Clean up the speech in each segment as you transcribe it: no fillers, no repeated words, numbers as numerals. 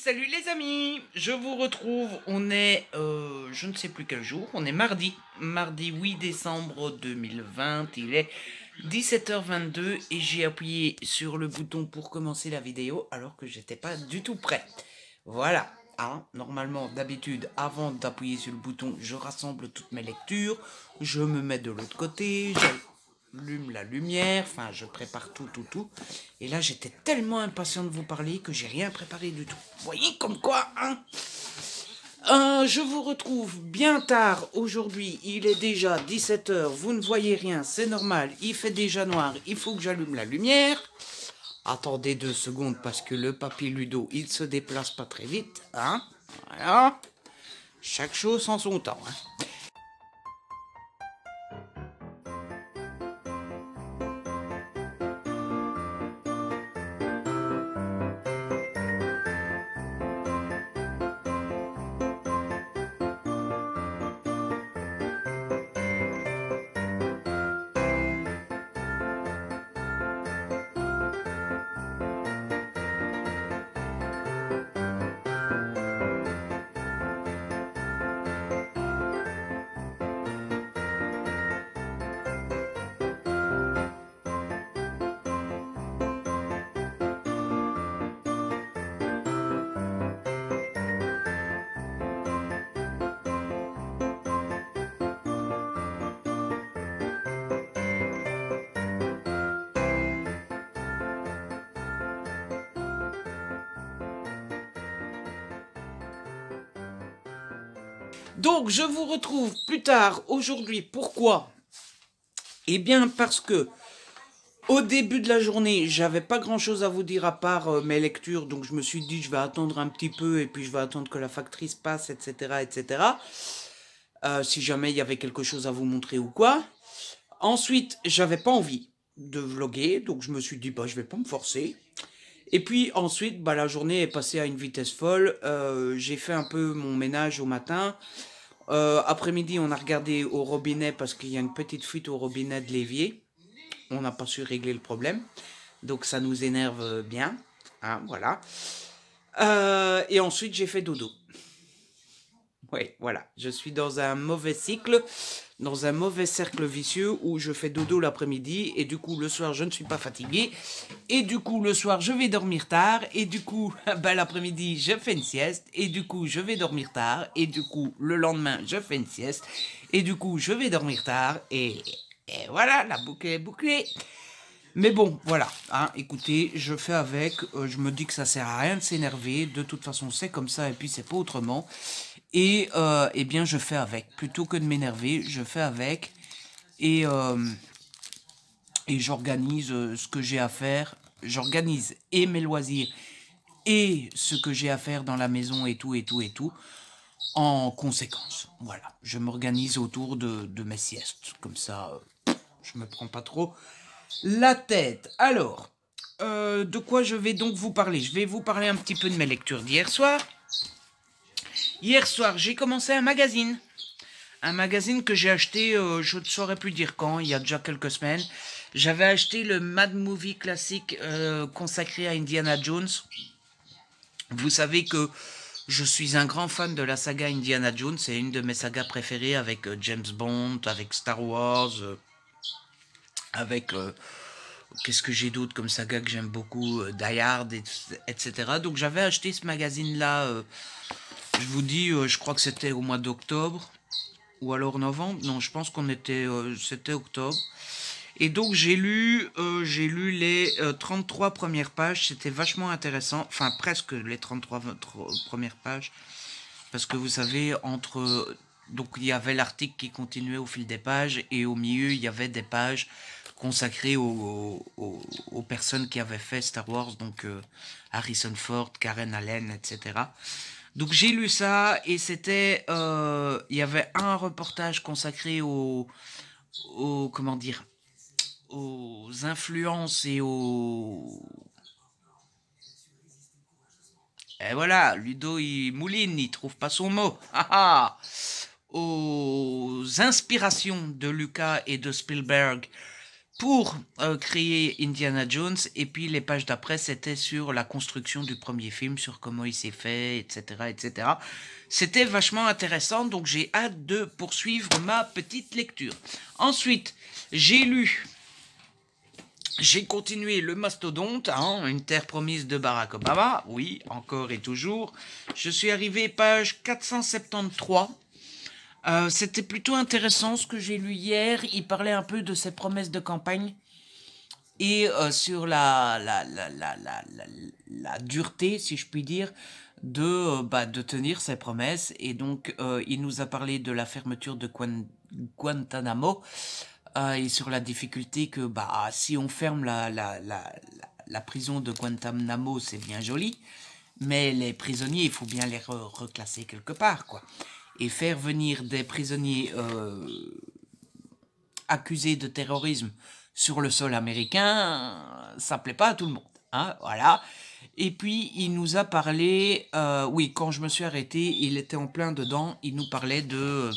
Salut les amis, je vous retrouve, on est, je ne sais plus quel jour, on est mardi 8 décembre 2020, il est 17h22 et j'ai appuyé sur le bouton pour commencer la vidéo alors que j'étais pas du tout prêt. Voilà, hein, normalement d'habitude avant d'appuyer sur le bouton je rassemble toutes mes lectures, je me mets de l'autre côté, j'allume la lumière, enfin je prépare tout. Et là j'étais tellement impatient de vous parler que j'ai rien préparé du tout. Vous voyez comme quoi, hein. Je vous retrouve bien tard aujourd'hui, il est déjà 17h, vous ne voyez rien, c'est normal, il fait déjà noir, il faut que j'allume la lumière. Attendez 2 secondes parce que le papy Ludo, il se déplace pas très vite, hein. Voilà, chaque chose en son temps, hein. Donc, je vous retrouve plus tard aujourd'hui. Pourquoi? Eh bien, parce que au début de la journée, j'avais pas grand-chose à vous dire à part mes lectures. Donc, je me suis dit, je vais attendre un petit peu et puis je vais attendre que la factrice passe, etc., etc. Si jamais il y avait quelque chose à vous montrer ou quoi. Ensuite, j'avais pas envie de vlogger. Donc, je me suis dit, bah, je vais pas me forcer. Et puis ensuite, bah, la journée est passée à une vitesse folle. J'ai fait un peu mon ménage au matin. Après-midi, on a regardé au robinet parce qu'il y a une petite fuite au robinet de l'évier. On n'a pas su régler le problème. Donc ça nous énerve bien. Hein, voilà. Et ensuite, j'ai fait dodo. Oui, voilà. Je suis dans un mauvais cycle, dans un mauvais cercle vicieux où je fais dodo l'après-midi et du coup, le soir, je ne suis pas fatigué. Et du coup, le soir, je vais dormir tard. Et du coup, ben, l'après-midi, je fais une sieste. Et du coup, je vais dormir tard. Et du coup, le lendemain, je fais une sieste. Et du coup, je vais dormir tard. Et voilà, la boucle est bouclée. Mais bon, voilà, hein, écoutez, je fais avec, je me dis que ça sert à rien de s'énerver, de toute façon c'est comme ça et puis c'est pas autrement. Et eh bien je fais avec, plutôt que de m'énerver, je fais avec et j'organise ce que j'ai à faire, j'organise et mes loisirs et ce que j'ai à faire dans la maison et tout en conséquence. Voilà, je m'organise autour de mes siestes, comme ça je me prends pas trop la tête. Alors, de quoi je vais donc vous parler? Je vais vous parler un petit peu de mes lectures d'hier soir. Hier soir, j'ai commencé un magazine. Un magazine que j'ai acheté, je ne saurais plus dire quand, il y a déjà quelques semaines. J'avais acheté le Mad Movie classique consacré à Indiana Jones. Vous savez que je suis un grand fan de la saga Indiana Jones. C'est une de mes sagas préférées avec James Bond, avec Star Wars, avec... qu'est-ce que j'ai d'autre comme saga que j'aime beaucoup, Die Hard, etc. Donc j'avais acheté ce magazine-là, je vous dis, je crois que c'était au mois d'octobre, ou alors novembre, non, je pense qu'on était, c'était octobre. Et donc j'ai lu les 33 premières pages, c'était vachement intéressant, enfin presque les 33 premières pages, parce que vous savez, entre... Donc il y avait l'article qui continuait au fil des pages, et au milieu il y avait des pages consacré aux personnes qui avaient fait Star Wars, donc Harrison Ford, Karen Allen, etc. Donc j'ai lu ça et c'était, il y avait un reportage consacré comment dire, aux influences et et voilà, Ludo il mouline, il trouve pas son mot. Aux inspirations de Lucas et de Spielberg pour créer Indiana Jones, et puis les pages d'après, c'était sur la construction du premier film, sur comment il s'est fait, etc., etc. C'était vachement intéressant, donc j'ai hâte de poursuivre ma petite lecture. Ensuite, j'ai continué Le Mastodonte, hein, Une terre promise de Barack Obama, oui, encore et toujours. Je suis arrivé page 473. C'était plutôt intéressant ce que j'ai lu hier. Il parlait un peu de ses promesses de campagne et sur la dureté, si je puis dire, de tenir ses promesses. Et donc, il nous a parlé de la fermeture de Guantanamo et sur la difficulté que si on ferme la prison de Guantanamo, c'est bien joli, mais les prisonniers, il faut bien les reclasser quelque part, quoi. Et faire venir des prisonniers accusés de terrorisme sur le sol américain, ça plaît pas à tout le monde, hein, voilà. Et puis, il nous a parlé, oui, quand je me suis arrêté, il était en plein dedans, il nous parlait de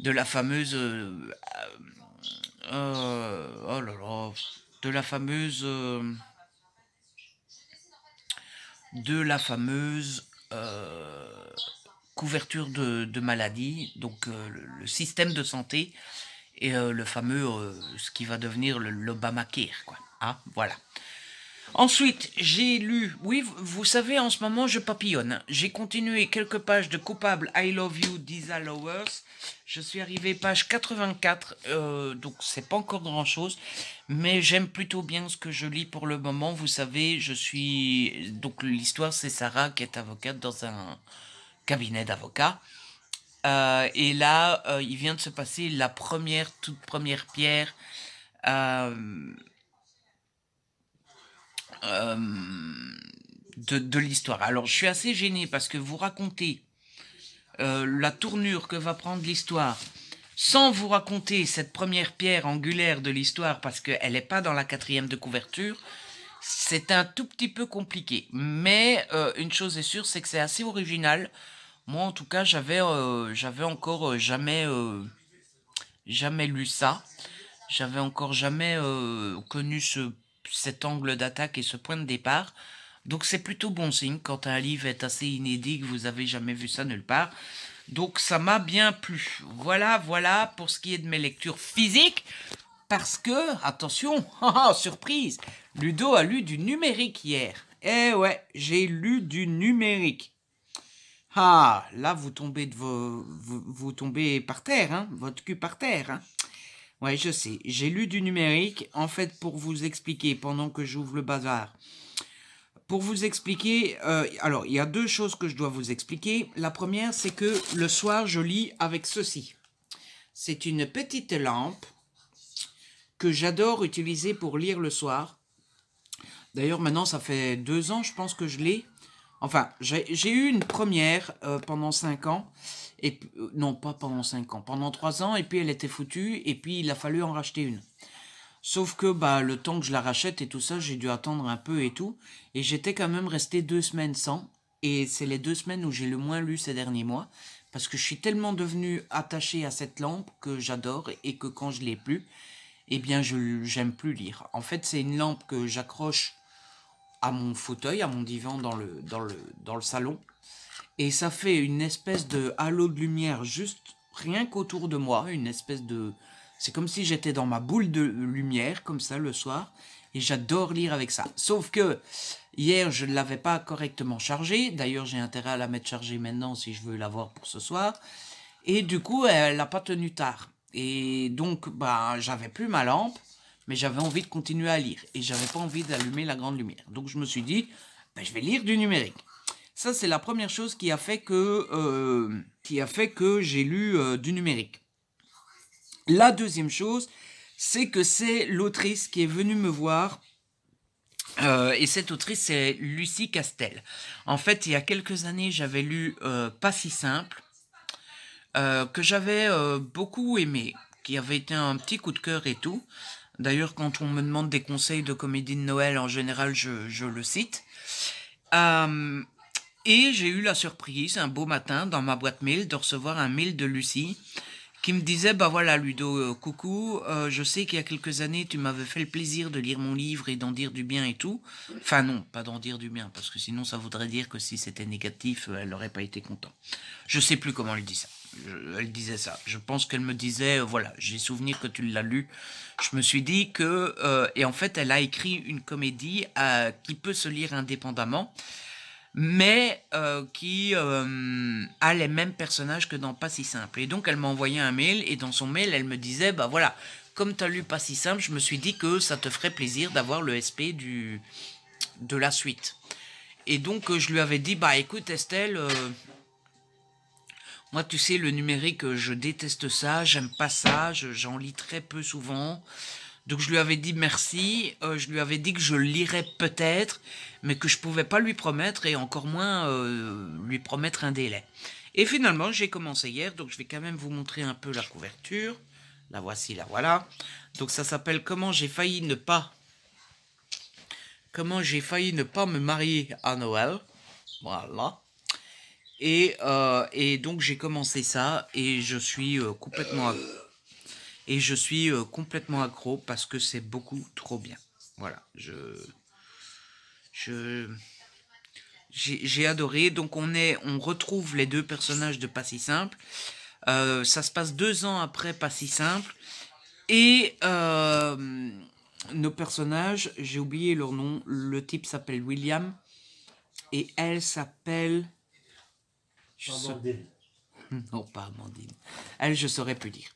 la fameuse, oh là là, de la fameuse, couverture de maladie, donc le système de santé et le fameux, ce qui va devenir l'Obamacare, quoi. Ah, voilà. Ensuite, j'ai lu, oui, vous savez, en ce moment, je papillonne. J'ai continué quelques pages de Coupable, I Love You, Disa Lowers. Je suis arrivé page 84, donc c'est pas encore grand-chose, mais j'aime plutôt bien ce que je lis pour le moment. Vous savez, donc l'histoire, c'est Sarah qui est avocate dans un cabinet d'avocats. Et là, il vient de se passer la toute première pierre de l'histoire. Alors, je suis assez gêné parce que vous racontez la tournure que va prendre l'histoire sans vous raconter cette première pierre angulaire de l'histoire parce qu'elle n'est pas dans la 4e de couverture. C'est un tout petit peu compliqué. Mais une chose est sûre, c'est que c'est assez original. Moi, en tout cas, j'avais encore jamais lu ça. J'avais encore jamais connu cet angle d'attaque et ce point de départ. Donc c'est plutôt bon signe quand un livre est assez inédit, que vous avez jamais vu ça nulle part. Donc ça m'a bien plu. Voilà pour ce qui est de mes lectures physiques. Parce que, attention, surprise, Ludo a lu du numérique hier. Eh ouais, j'ai lu du numérique. Ah, là vous tombez vous tombez par terre, hein, votre cul par terre, hein. Ouais, je sais, j'ai lu du numérique, en fait, pour vous expliquer, pendant que j'ouvre le bazar. Pour vous expliquer, alors, il y a 2 choses que je dois vous expliquer. La première, c'est que le soir, je lis avec ceci. C'est une petite lampe que j'adore utiliser pour lire le soir. D'ailleurs, maintenant, ça fait 2 ans, je pense que je l'ai. Enfin, j'ai eu une première pendant 5 ans. Et non, pas pendant 5 ans. Pendant 3 ans, et puis elle était foutue, et puis il a fallu en racheter une. Sauf que le temps que je la rachète et tout ça, j'ai dû attendre un peu et tout. Et j'étais quand même resté 2 semaines sans. Et c'est les 2 semaines où j'ai le moins lu ces derniers mois. Parce que je suis tellement devenu attaché à cette lampe que j'adore et que quand je l'ai plus, eh bien j'aime plus lire. En fait, c'est une lampe que j'accroche à mon fauteuil, à mon divan dans le salon. Et ça fait une espèce de halo de lumière juste rien qu'autour de moi. Une espèce de... C'est comme si j'étais dans ma boule de lumière, comme ça, le soir. Et j'adore lire avec ça. Sauf que hier, je ne l'avais pas correctement chargée. D'ailleurs, j'ai intérêt à la mettre chargée maintenant si je veux l'avoir pour ce soir. Et du coup, elle n'a pas tenu tard. Et donc, j'avais plus ma lampe, mais j'avais envie de continuer à lire. Et j'avais pas envie d'allumer la grande lumière. Donc, je me suis dit, je vais lire du numérique. Ça, c'est la première chose qui a fait que j'ai lu du numérique. La deuxième chose, c'est que c'est l'autrice qui est venue me voir. Et cette autrice, c'est Lucie Castel. En fait, il y a quelques années, j'avais lu Pas si simple, que j'avais beaucoup aimé, qui avait été un petit coup de cœur et tout. D'ailleurs, quand on me demande des conseils de comédie de Noël, en général, je le cite. Et j'ai eu la surprise, un beau matin, dans ma boîte mail, de recevoir un mail de Lucie qui me disait, bah voilà Ludo, coucou, je sais qu'il y a quelques années tu m'avais fait le plaisir de lire mon livre et d'en dire du bien et tout. Enfin non, pas d'en dire du bien, parce que sinon ça voudrait dire que si c'était négatif, elle n'aurait pas été contente. Je sais plus comment elle dit ça. Elle disait ça. Je pense qu'elle me disait, voilà, j'ai souvenir que tu l'as lu. Je me suis dit que... et en fait, elle a écrit une comédie qui peut se lire indépendamment, mais qui a les mêmes personnages que dans Pas si simple. Et donc elle m'a envoyé un mail, et dans son mail elle me disait, bah voilà, comme tu as lu Pas si simple, je me suis dit que ça te ferait plaisir d'avoir le SP de la suite. Et donc je lui avais dit, bah écoute Estelle, moi tu sais le numérique, je déteste ça, j'aime pas ça, j'en lis très peu souvent. Donc je lui avais dit merci, je lui avais dit que je le lirais peut-être, mais que je pouvais pas lui promettre, et encore moins lui promettre un délai. Et finalement j'ai commencé hier, donc je vais quand même vous montrer un peu la couverture. La voici, la voilà. Donc ça s'appelle Comment j'ai failli ne pas me marier à Noël. Voilà. Et donc j'ai commencé ça, et je suis complètement accro parce que c'est beaucoup trop bien. Voilà, j'ai adoré. Donc on retrouve les deux personnages de Pas si simple. Ça se passe 2 ans après Pas si simple, et nos personnages, j'ai oublié leur nom. Le type s'appelle William et elle s'appelle... Amandine. Non, pas Amandine. Elle, je saurais plus dire.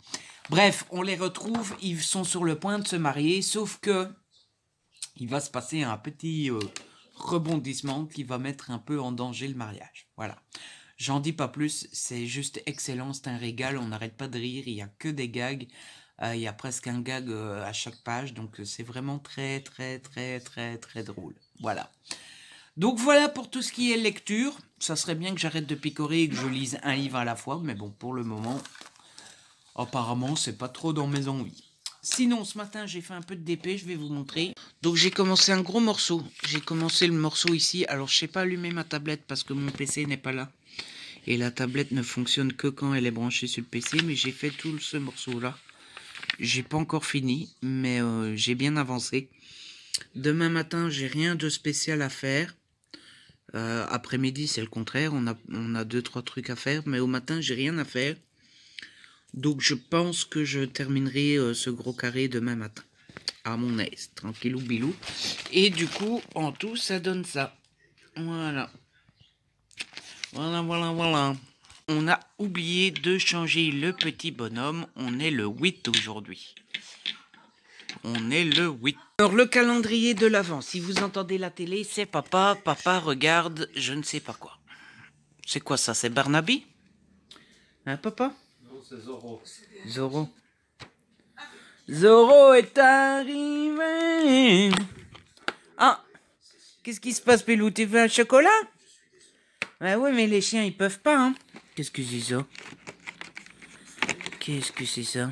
Bref, on les retrouve, ils sont sur le point de se marier, sauf que il va se passer un petit rebondissement qui va mettre un peu en danger le mariage. Voilà. J'en dis pas plus, c'est juste excellent, c'est un régal, on n'arrête pas de rire, il n'y a que des gags, il y a presque un gag à chaque page, donc c'est vraiment très très très très très drôle. Voilà. Donc voilà pour tout ce qui est lecture. Ça serait bien que j'arrête de picorer et que je lise un livre à la fois, mais bon, pour le moment, apparemment, c'est pas trop dans mes envies. Sinon, ce matin, j'ai fait un peu de DP, je vais vous montrer. Donc j'ai commencé un gros morceau. J'ai commencé le morceau ici. Alors, je sais pas allumer ma tablette parce que mon PC n'est pas là. Et la tablette ne fonctionne que quand elle est branchée sur le PC, mais j'ai fait tout ce morceau-là. J'ai pas encore fini, mais j'ai bien avancé. Demain matin, j'ai rien de spécial à faire. Après-midi, c'est le contraire. On a 2-3 trucs à faire, mais au matin, j'ai rien à faire. Donc, je pense que je terminerai ce gros carré demain matin. À mon aise, tranquillou bilou. Et du coup, en tout, ça donne ça. Voilà. Voilà. On a oublié de changer le petit bonhomme. On est le 8 aujourd'hui. On est le 8. Alors, le calendrier de l'Avent. Si vous entendez la télé, c'est papa. Papa regarde je ne sais pas quoi. C'est quoi ça? C'est Barnaby? Hein, papa? Non, c'est Zorro. Zorro. Zorro est arrivé. Ah, qu'est-ce qui se passe, Pelou? Tu veux un chocolat? Bah oui, mais les chiens, ils peuvent pas, hein. Qu'est-ce que c'est ça? Qu'est-ce que c'est ça?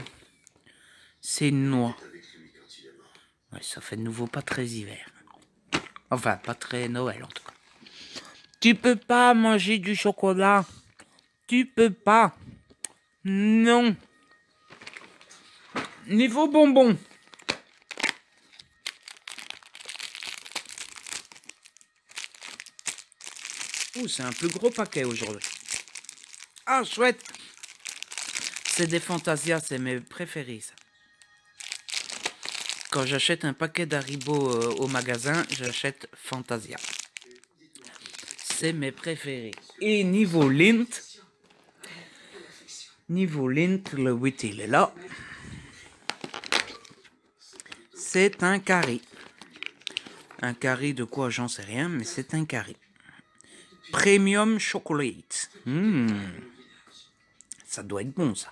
C'est une noix. Ouais, ça fait de nouveau pas très hiver. Enfin, pas très Noël, en tout cas. Tu peux pas manger du chocolat. Tu peux pas. Non. Niveau bonbon. Ouh, c'est un plus gros paquet aujourd'hui. Ah, chouette. C'est des Fantasia, c'est mes préférés, ça. Quand j'achète un paquet d'Haribo au magasin, j'achète Fantasia. C'est mes préférés. Et niveau Lint, le 8 il est là. C'est un carré. Un carré de quoi, j'en sais rien, mais c'est un carré. Premium Chocolate. Ça doit être bon, ça.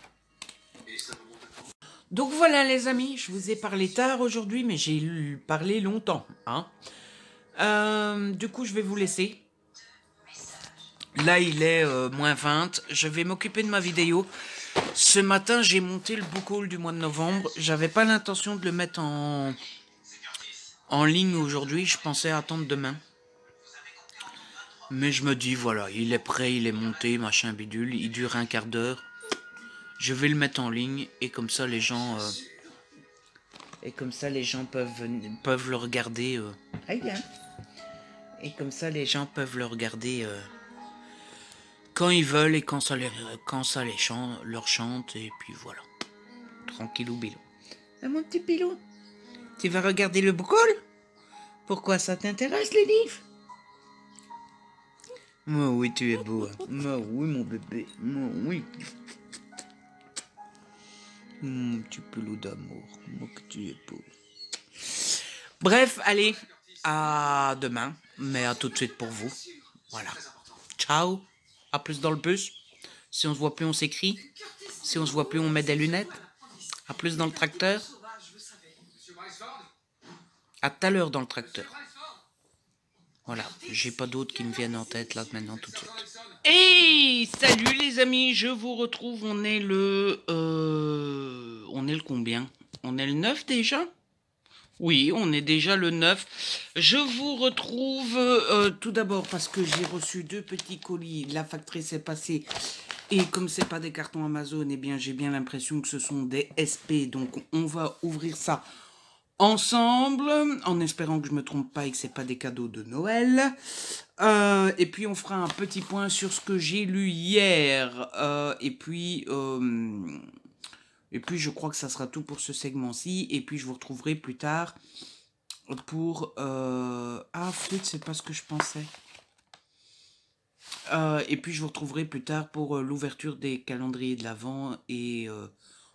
Donc voilà les amis, je vous ai parlé tard aujourd'hui, mais j'ai parlé longtemps. Hein. Du coup, je vais vous laisser. Là, il est moins 20. Je vais m'occuper de ma vidéo. Ce matin, j'ai monté le book haul du mois de novembre. J'avais pas l'intention de le mettre en ligne aujourd'hui. Je pensais attendre demain. Mais je me dis, voilà, il est prêt, il est monté, machin bidule. Il dure un quart d'heure. Je vais le mettre en ligne et comme ça les gens peuvent le regarder. Et comme ça les gens peuvent le regarder quand ils veulent et quand ça leur chante et puis voilà. Tranquillou bilou. Ah, mon petit pilou, tu vas regarder le brol? Pourquoi ça t'intéresse les livres? Moi oui tu es beau. Hein. Moi oui mon bébé. Moi oui. Mon petit pilou d'amour. Moi que tu es beau. Bref, allez, à demain, mais à tout de suite pour vous. Voilà. Ciao. À plus dans le bus. Si on se voit plus, on s'écrit. Si on se voit plus, on met des lunettes. À plus dans le tracteur. À tout à l'heure dans le tracteur. Voilà, j'ai pas d'autres qui me viennent en tête là maintenant tout de suite. Hey, salut les amis, je vous retrouve, on est le combien? On est le 9 déjà? Oui, on est déjà le 9. Je vous retrouve tout d'abord parce que j'ai reçu 2 petits colis, la factrice est passée. Et comme c'est pas des cartons Amazon, eh bien j'ai bien l'impression que ce sont des SP, donc on va ouvrir ça ensemble, en espérant que je me trompe pas et que c'est pas des cadeaux de Noël. Et puis on fera un petit point sur ce que j'ai lu hier. Et puis je crois que ça sera tout pour ce segment-ci. Et puis je vous retrouverai plus tard pour... Ah, flûte, c'est pas ce que je pensais. Et puis je vous retrouverai plus tard pour l'ouverture des calendriers de l'Avent et...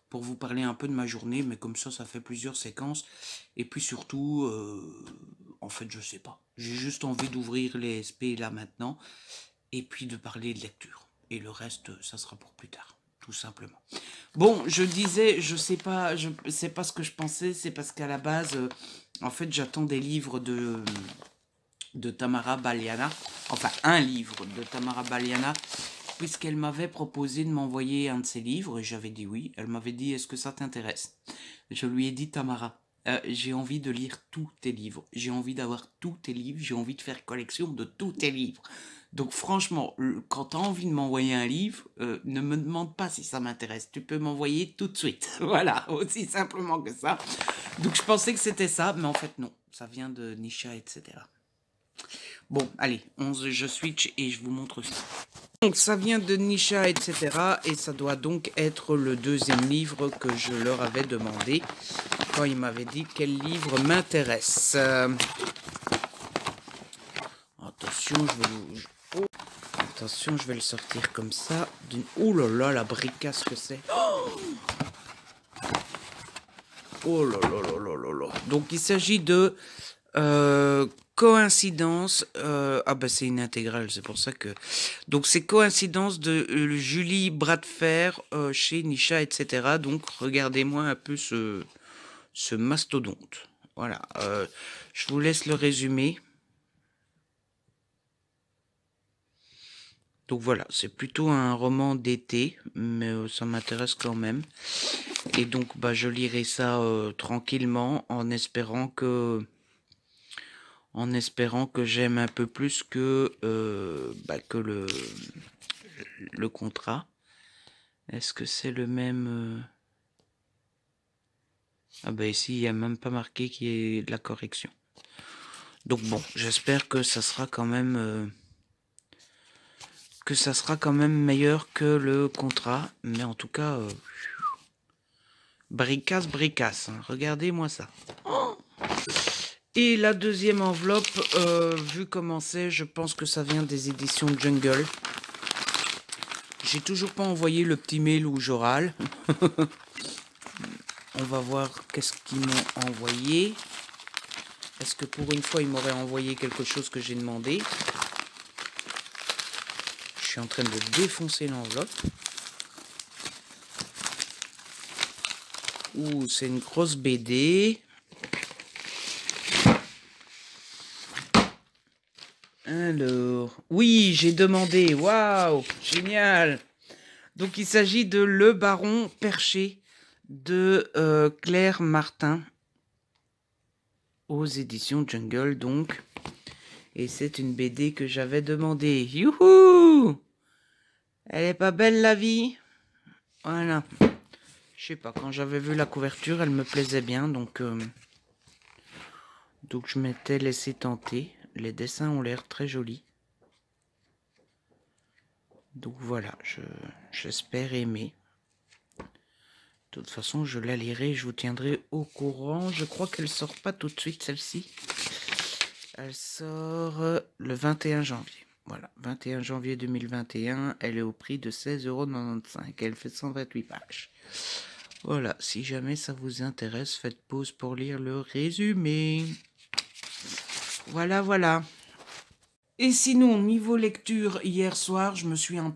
pour vous parler un peu de ma journée, mais comme ça fait plusieurs séquences. Et puis surtout, en fait, je sais pas. J'ai juste envie d'ouvrir les SP là maintenant, et puis de parler de lecture. Et le reste, ça sera pour plus tard, tout simplement. Bon, je disais, je sais pas ce que je pensais, c'est parce qu'à la base, en fait, j'attends des livres de Tamara Baliana, enfin un livre de Tamara Baliana, puisqu'elle m'avait proposé de m'envoyer un de ses livres, et j'avais dit oui. Elle m'avait dit, est-ce que ça t'intéresse? Je lui ai dit, Tamara, j'ai envie de lire tous tes livres, j'ai envie d'avoir tous tes livres, j'ai envie de faire collection de tous tes livres. Donc franchement, quand tu as envie de m'envoyer un livre, ne me demande pas si ça m'intéresse, tu peux m'envoyer tout de suite. Voilà, aussi simplement que ça. Donc je pensais que c'était ça, mais en fait non, ça vient de Nisha, etc. Bon, allez, je switch et je vous montre ça. Donc ça vient de Nisha, etc. Et ça doit donc être le 2e livre que je leur avais demandé quand ils m'avaient dit quel livre m'intéresse. Attention, je vais le sortir comme ça. Oh là là, la bricasse que c'est. Oh là là là là là là. Donc il s'agit de... coïncidence, ah bah c'est une intégrale, c'est pour ça que... Donc c'est coïncidence de Julie Bradfer chez Nisha, etc. Donc regardez-moi un peu ce mastodonte. Voilà, je vous laisse le résumé. Donc voilà, c'est plutôt un roman d'été, mais ça m'intéresse quand même. Et donc bah je lirai ça tranquillement en espérant que j'aime un peu plus que le contrat. Est-ce que c'est le même Ah bah ici, il n'y a même pas marqué qu'il y ait de la correction. Donc bon, j'espère que ça sera quand même... meilleur que le contrat. Mais en tout cas... bricasse, hein. Regardez-moi ça. Oh, et la 2e enveloppe, vu comment c'est, je pense que ça vient des éditions Jungle. J'ai toujours pas envoyé le petit mail ou Joral. On va voir qu'est-ce qu'ils m'ont envoyé. Est-ce que pour une fois, ils m'auraient envoyé quelque chose que j'ai demandé? Je suis en train de défoncer l'enveloppe. Ouh, c'est une grosse BD. Alors, oui, j'ai demandé, waouh, génial. Donc il s'agit de Le Baron Perché de Claire Martin aux éditions Jungle donc. Et c'est une BD que j'avais demandé. Youhou! Elle est pas belle la vie? Voilà. Je sais pas, quand j'avais vu la couverture, elle me plaisait bien, donc je m'étais laissé tenter. Les dessins ont l'air très jolis. Donc voilà, j'espère aimer. De toute façon, je la lirai, je vous tiendrai au courant. Je crois qu'elle sort pas tout de suite, celle-ci. Elle sort le 21 janvier. Voilà, 21 janvier 2021. Elle est au prix de 16,95 €. Elle fait 128 pages. Voilà, si jamais ça vous intéresse, faites pause pour lire le résumé. Voilà, voilà. Et sinon, niveau lecture, hier soir, je me suis un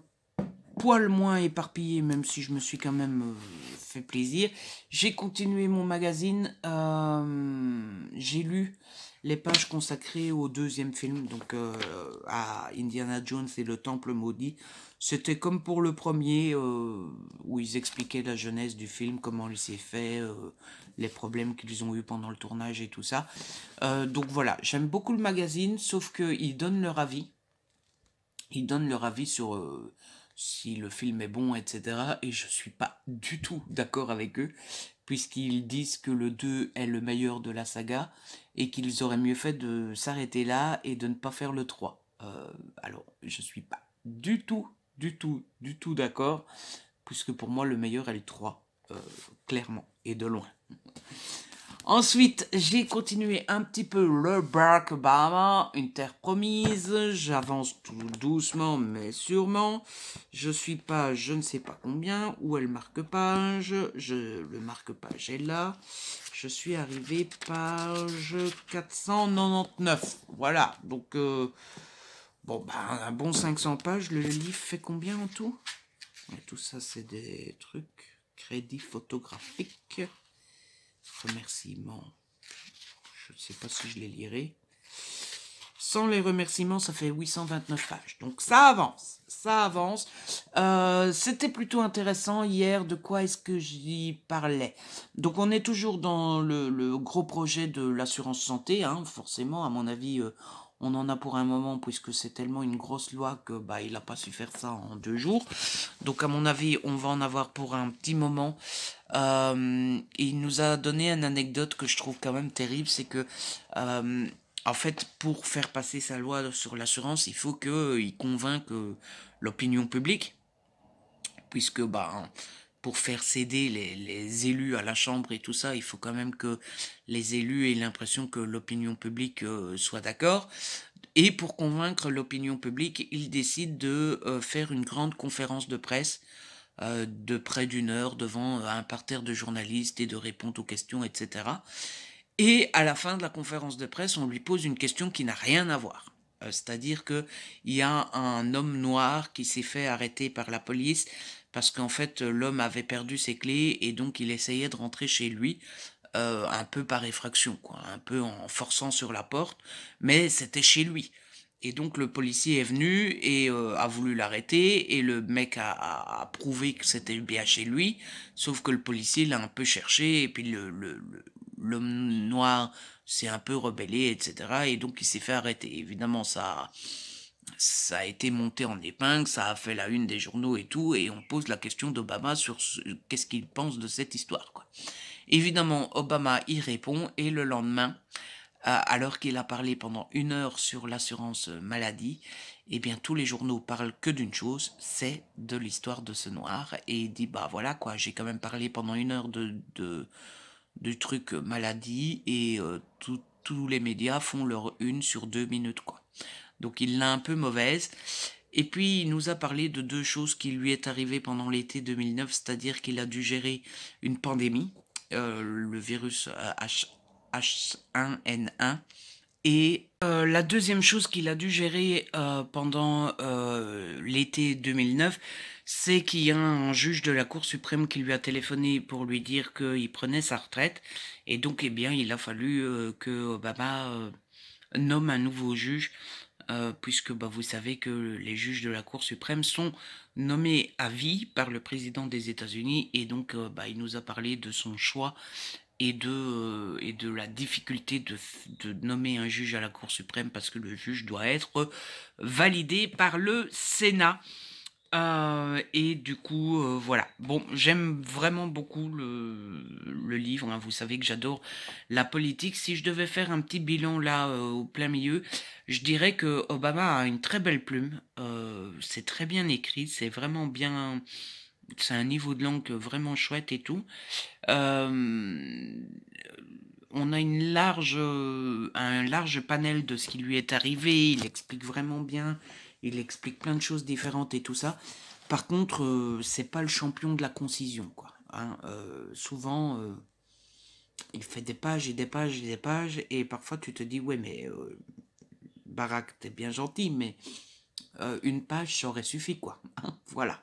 poil moins éparpillé, même si je me suis quand même fait plaisir. J'ai continué mon magazine. J'ai lu les pages consacrées au deuxième film, donc à Indiana Jones et le Temple Maudit. C'était comme pour le premier, où ils expliquaient la genèse du film, comment il s'est fait, les problèmes qu'ils ont eu pendant le tournage et tout ça. Donc voilà, j'aime beaucoup le magazine, sauf qu'ils donnent leur avis. Ils donnent leur avis sur si le film est bon, etc. Et je suis pas du tout d'accord avec eux, puisqu'ils disent que le 2 est le meilleur de la saga, et qu'ils auraient mieux fait de s'arrêter là et de ne pas faire le 3. Alors, je suis pas du tout d'accord, puisque pour moi le meilleur est le 3, clairement, et de loin. Ensuite, j'ai continué un petit peu le Barack Obama, une terre promise. J'avance tout doucement, mais sûrement. Je suis page, je ne sais pas combien. Où est le marque-page? Le marque-page est là. Je suis arrivé page 499. Voilà, donc bon, bah, un bon 500 pages. Le livre fait combien en tout? Et tout ça, c'est des trucs. Crédit photographique. Remerciements. Je ne sais pas si je les lirai. Sans les remerciements, ça fait 829 pages. Donc ça avance. Ça avance. C'était plutôt intéressant hier. De quoi est-ce que j'y parlais? Donc on est toujours dans le gros projet de l'assurance santé. Hein, forcément, à mon avis, on en a pour un moment, puisque c'est tellement une grosse loi que bah, il n'a pas su faire ça en 2 jours. Donc à mon avis, on va en avoir pour un petit moment. Il nous a donné une anecdote que je trouve quand même terrible, c'est que en fait, pour faire passer sa loi sur l'assurance, il faut qu'il convainque l'opinion publique, puisque bah, pour faire céder les élus à la Chambre et tout ça, il faut quand même que les élus aient l'impression que l'opinion publique soit d'accord. Et pour convaincre l'opinion publique, il décide de faire une grande conférence de presse de près d'une heure devant un parterre de journalistes et de répondre aux questions, etc. Et à la fin de la conférence de presse, on lui pose une question qui n'a rien à voir. C'est-à-dire qu'il y a un homme noir qui s'est fait arrêter par la police parce qu'en fait l'homme avait perdu ses clés et donc il essayait de rentrer chez lui un peu par effraction, quoi, un peu en forçant sur la porte, mais c'était chez lui. Et donc le policier est venu et a voulu l'arrêter et le mec a prouvé que c'était bien chez lui, sauf que le policier l'a un peu cherché et puis l'homme noir s'est un peu rebellé, etc. Et donc il s'est fait arrêter. Évidemment, ça a été monté en épingle, ça a fait la une des journaux et tout, et on pose la question d'Obama sur qu'est-ce qu'il pense de cette histoire, quoi. Évidemment, Obama y répond, et le lendemain, alors qu'il a parlé pendant 1 heure sur l'assurance maladie, eh bien tous les journaux parlent que d'une chose, c'est de l'histoire de ce noir, et il dit bah voilà quoi, j'ai quand même parlé pendant 1 heure du truc maladie, et tous les médias font leur une sur 2 minutes, quoi. Donc il l'a un peu mauvaise. Et puis il nous a parlé de 2 choses qui lui est arrivées pendant l'été 2009, c'est-à-dire qu'il a dû gérer une pandémie, le virus H1N1, et la deuxième chose qu'il a dû gérer pendant l'été 2009, c'est qu'il y a un juge de la Cour suprême qui lui a téléphoné pour lui dire qu'il prenait sa retraite, et donc eh bien il a fallu que Obama nomme un nouveau juge, puisque bah, vous savez que les juges de la Cour suprême sont nommés à vie par le président des États-Unis, et donc bah, il nous a parlé de son choix et de la difficulté de nommer un juge à la Cour suprême, parce que le juge doit être validé par le Sénat. Et du coup, voilà. Bon, j'aime vraiment beaucoup le livre, hein. Vous savez que j'adore la politique. Si je devais faire un petit bilan là, au plein milieu, je dirais que Obama a une très belle plume. C'est très bien écrit, c'est vraiment bien. C'est un niveau de langue vraiment chouette et tout. Euh, on a un large panel de ce qui lui est arrivé. Il explique vraiment bien. Il explique plein de choses différentes et tout ça. Par contre, c'est pas le champion de la concision, quoi. Hein. Souvent, il fait des pages et des pages et des pages, et parfois tu te dis, ouais, mais Barack, t'es bien gentil, mais une page, ça aurait suffi, quoi. Hein. Voilà.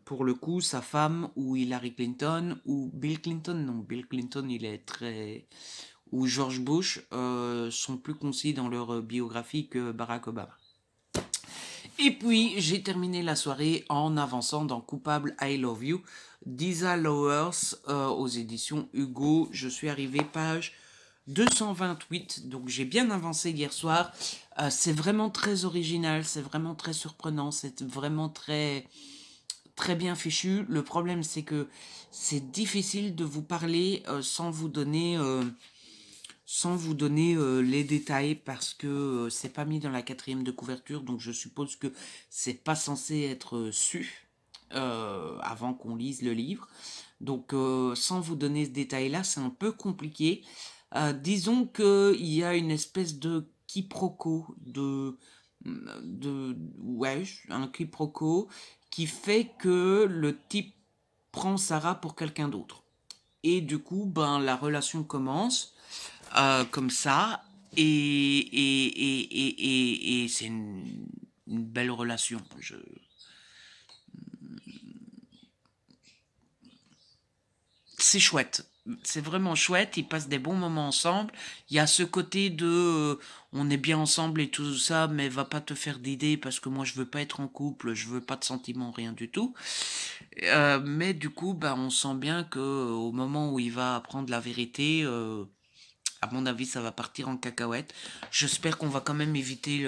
Pour le coup, sa femme, ou Hillary Clinton, ou Bill Clinton, non, Bill Clinton, il est très... ou George Bush, sont plus concis dans leur biographie que Barack Obama. Et puis, j'ai terminé la soirée en avançant dans Coupable I Love You d'Isa Lowers aux éditions Hugo. Je suis arrivé page 228, donc j'ai bien avancé hier soir. C'est vraiment très original, c'est vraiment très surprenant, c'est vraiment très bien fichu. Le problème, c'est que c'est difficile de vous parler sans vous donner les détails parce que c'est pas mis dans la quatrième de couverture, donc je suppose que c'est pas censé être su avant qu'on lise le livre. Donc sans vous donner ce détail-là, c'est un peu compliqué. Disons qu'il y a une espèce de quiproquo, ouais, un quiproquo qui fait que le type prend Sarah pour quelqu'un d'autre. Et du coup, ben, la relation commence comme ça, et c'est une belle relation. C'est chouette. C'est vraiment chouette, ils passent des bons moments ensemble. Il y a ce côté de on est bien ensemble et tout ça, mais va pas te faire d'idées parce que moi je veux pas être en couple, je veux pas de sentiments, rien du tout. Mais du coup, bah, on sent bien que au moment où il va apprendre la vérité, à mon avis, ça va partir en cacahuète. J'espère qu'on va quand même éviter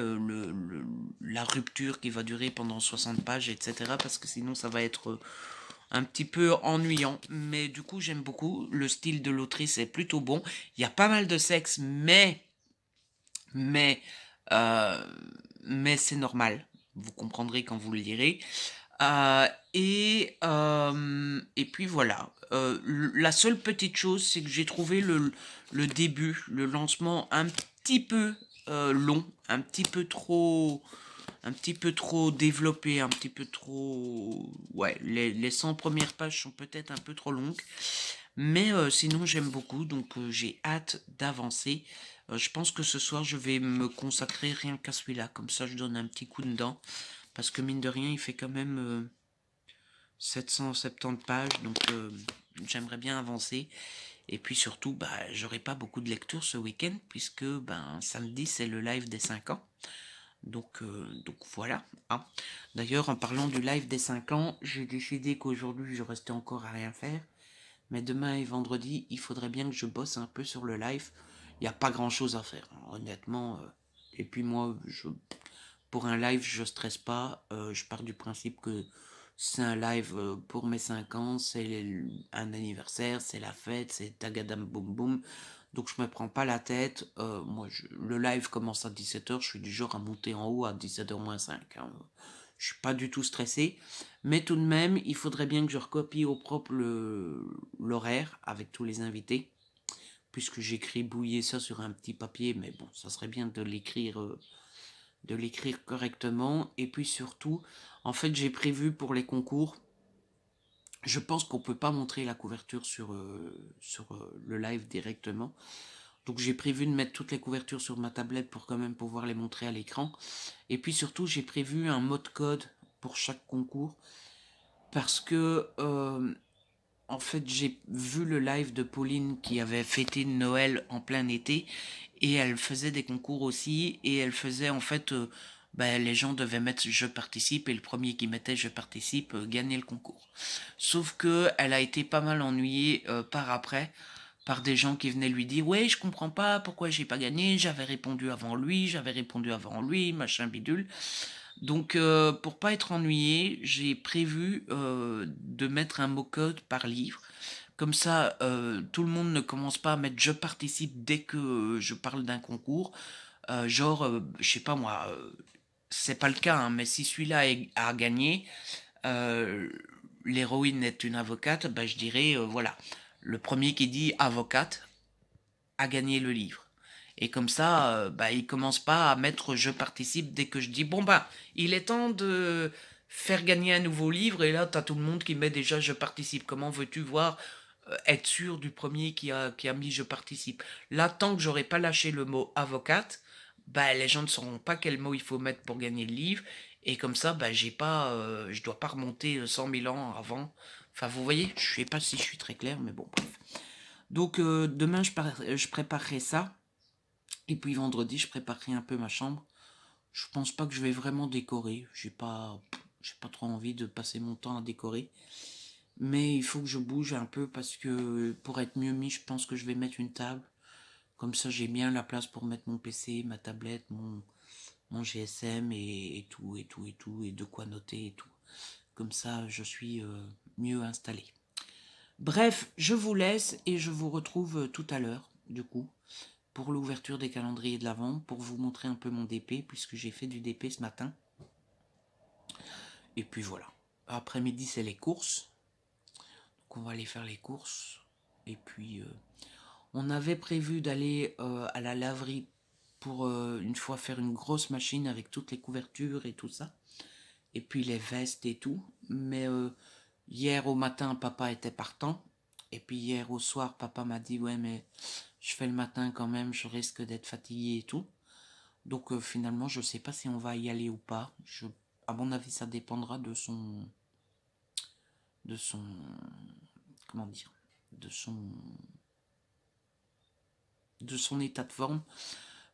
la rupture qui va durer pendant 60 pages, etc. Parce que sinon, ça va être un petit peu ennuyant. Mais du coup, j'aime beaucoup. Le style de l'autrice est plutôt bon. Il y a pas mal de sexe, mais, euh, mais c'est normal. Vous comprendrez quand vous le lirez. Et puis voilà. La seule petite chose, c'est que j'ai trouvé le début, le lancement un petit peu long, un petit peu trop développé, un petit peu trop... Ouais, les 100 premières pages sont peut-être un peu trop longues. Mais sinon, j'aime beaucoup, donc j'ai hâte d'avancer. Je pense que ce soir, je vais me consacrer rien qu'à celui-là. Comme ça, je donne un petit coup de dent. Parce que mine de rien, il fait quand même 770 pages, donc j'aimerais bien avancer. Et puis surtout, bah, j'aurai pas beaucoup de lectures ce week-end, puisque ben, samedi, c'est le live des 5 ans. Donc voilà. Hein. D'ailleurs, en parlant du live des 5 ans, j'ai décidé qu'aujourd'hui, je restais encore à rien faire. Mais demain et vendredi, il faudrait bien que je bosse un peu sur le live. Il n'y a pas grand-chose à faire, hein, honnêtement. Et puis moi, pour un live, je stresse pas. Je pars du principe que c'est un live pour mes 5 ans, c'est un anniversaire, c'est la fête, c'est tagadam boum boum. Donc je me prends pas la tête. Le live commence à 17h, je suis du genre à monter en haut à 17h moins 5. Hein. Je suis pas du tout stressé. Mais tout de même, il faudrait bien que je recopie au propre l'horaire avec tous les invités. Puisque j'écris bouiller ça sur un petit papier, mais bon, ça serait bien de l'écrire correctement. Et puis surtout, en fait, j'ai prévu pour les concours, je pense qu'on peut pas montrer la couverture sur le live directement. Donc j'ai prévu de mettre toutes les couvertures sur ma tablette pour quand même pouvoir les montrer à l'écran. Et puis surtout, j'ai prévu un mode code pour chaque concours. Parce que, en fait, j'ai vu le live de Pauline qui avait fêté Noël en plein été. Et elle faisait des concours aussi. Et elle faisait, en fait, ben, les gens devaient mettre je participe. Et le premier qui mettait je participe gagnait le concours. Sauf que elle a été pas mal ennuyée par après. Par des gens qui venaient lui dire ouais je comprends pas pourquoi j'ai pas gagné, j'avais répondu avant lui, machin bidule. Donc, pour pas être ennuyé, j'ai prévu de mettre un mot-code par livre. Comme ça, tout le monde ne commence pas à mettre je participe dès que je parle d'un concours. Je sais pas moi, c'est pas le cas, hein, mais si celui-là a gagné, euh, l'héroïne est une avocate, bah, je dirais, voilà, le premier qui dit avocate a gagné le livre. Et comme ça, bah, il commence pas à mettre je participe dès que je dis bon bah il est temps de faire gagner un nouveau livre et là t'as tout le monde qui met déjà je participe. Comment veux-tu voir être sûr du premier qui a mis je participe? Là tant que j'aurai pas lâché le mot avocate, bah les gens ne sauront pas quel mot il faut mettre pour gagner le livre et comme ça bah je dois pas remonter 100 000 ans avant. Enfin vous voyez, je sais pas si je suis très clair mais bon bref. Donc demain je préparerai ça. Et puis vendredi, je préparerai un peu ma chambre. Je pense pas que je vais vraiment décorer. J'ai pas trop envie de passer mon temps à décorer. Mais il faut que je bouge un peu parce que pour être mieux mis, je pense que je vais mettre une table. Comme ça, j'ai bien la place pour mettre mon PC, ma tablette, mon GSM et tout, et tout, et tout, et de quoi noter et tout. Comme ça, je suis mieux installé. Bref, je vous laisse et je vous retrouve tout à l'heure, du coup, pour l'ouverture des calendriers de l'Avent, pour vous montrer un peu mon DP, puisque j'ai fait du DP ce matin. Et puis voilà. Après-midi, c'est les courses. Donc on va aller faire les courses. Et puis, on avait prévu d'aller à la laverie pour une fois faire une grosse machine avec toutes les couvertures et tout ça. Et puis les vestes et tout. Mais hier au matin, papa était partant. Et puis hier au soir, papa m'a dit, ouais, mais je fais le matin quand même, je risque d'être fatigué et tout. Donc finalement, je sais pas si on va y aller ou pas. À mon avis, ça dépendra de son... Comment dire? De son état de forme.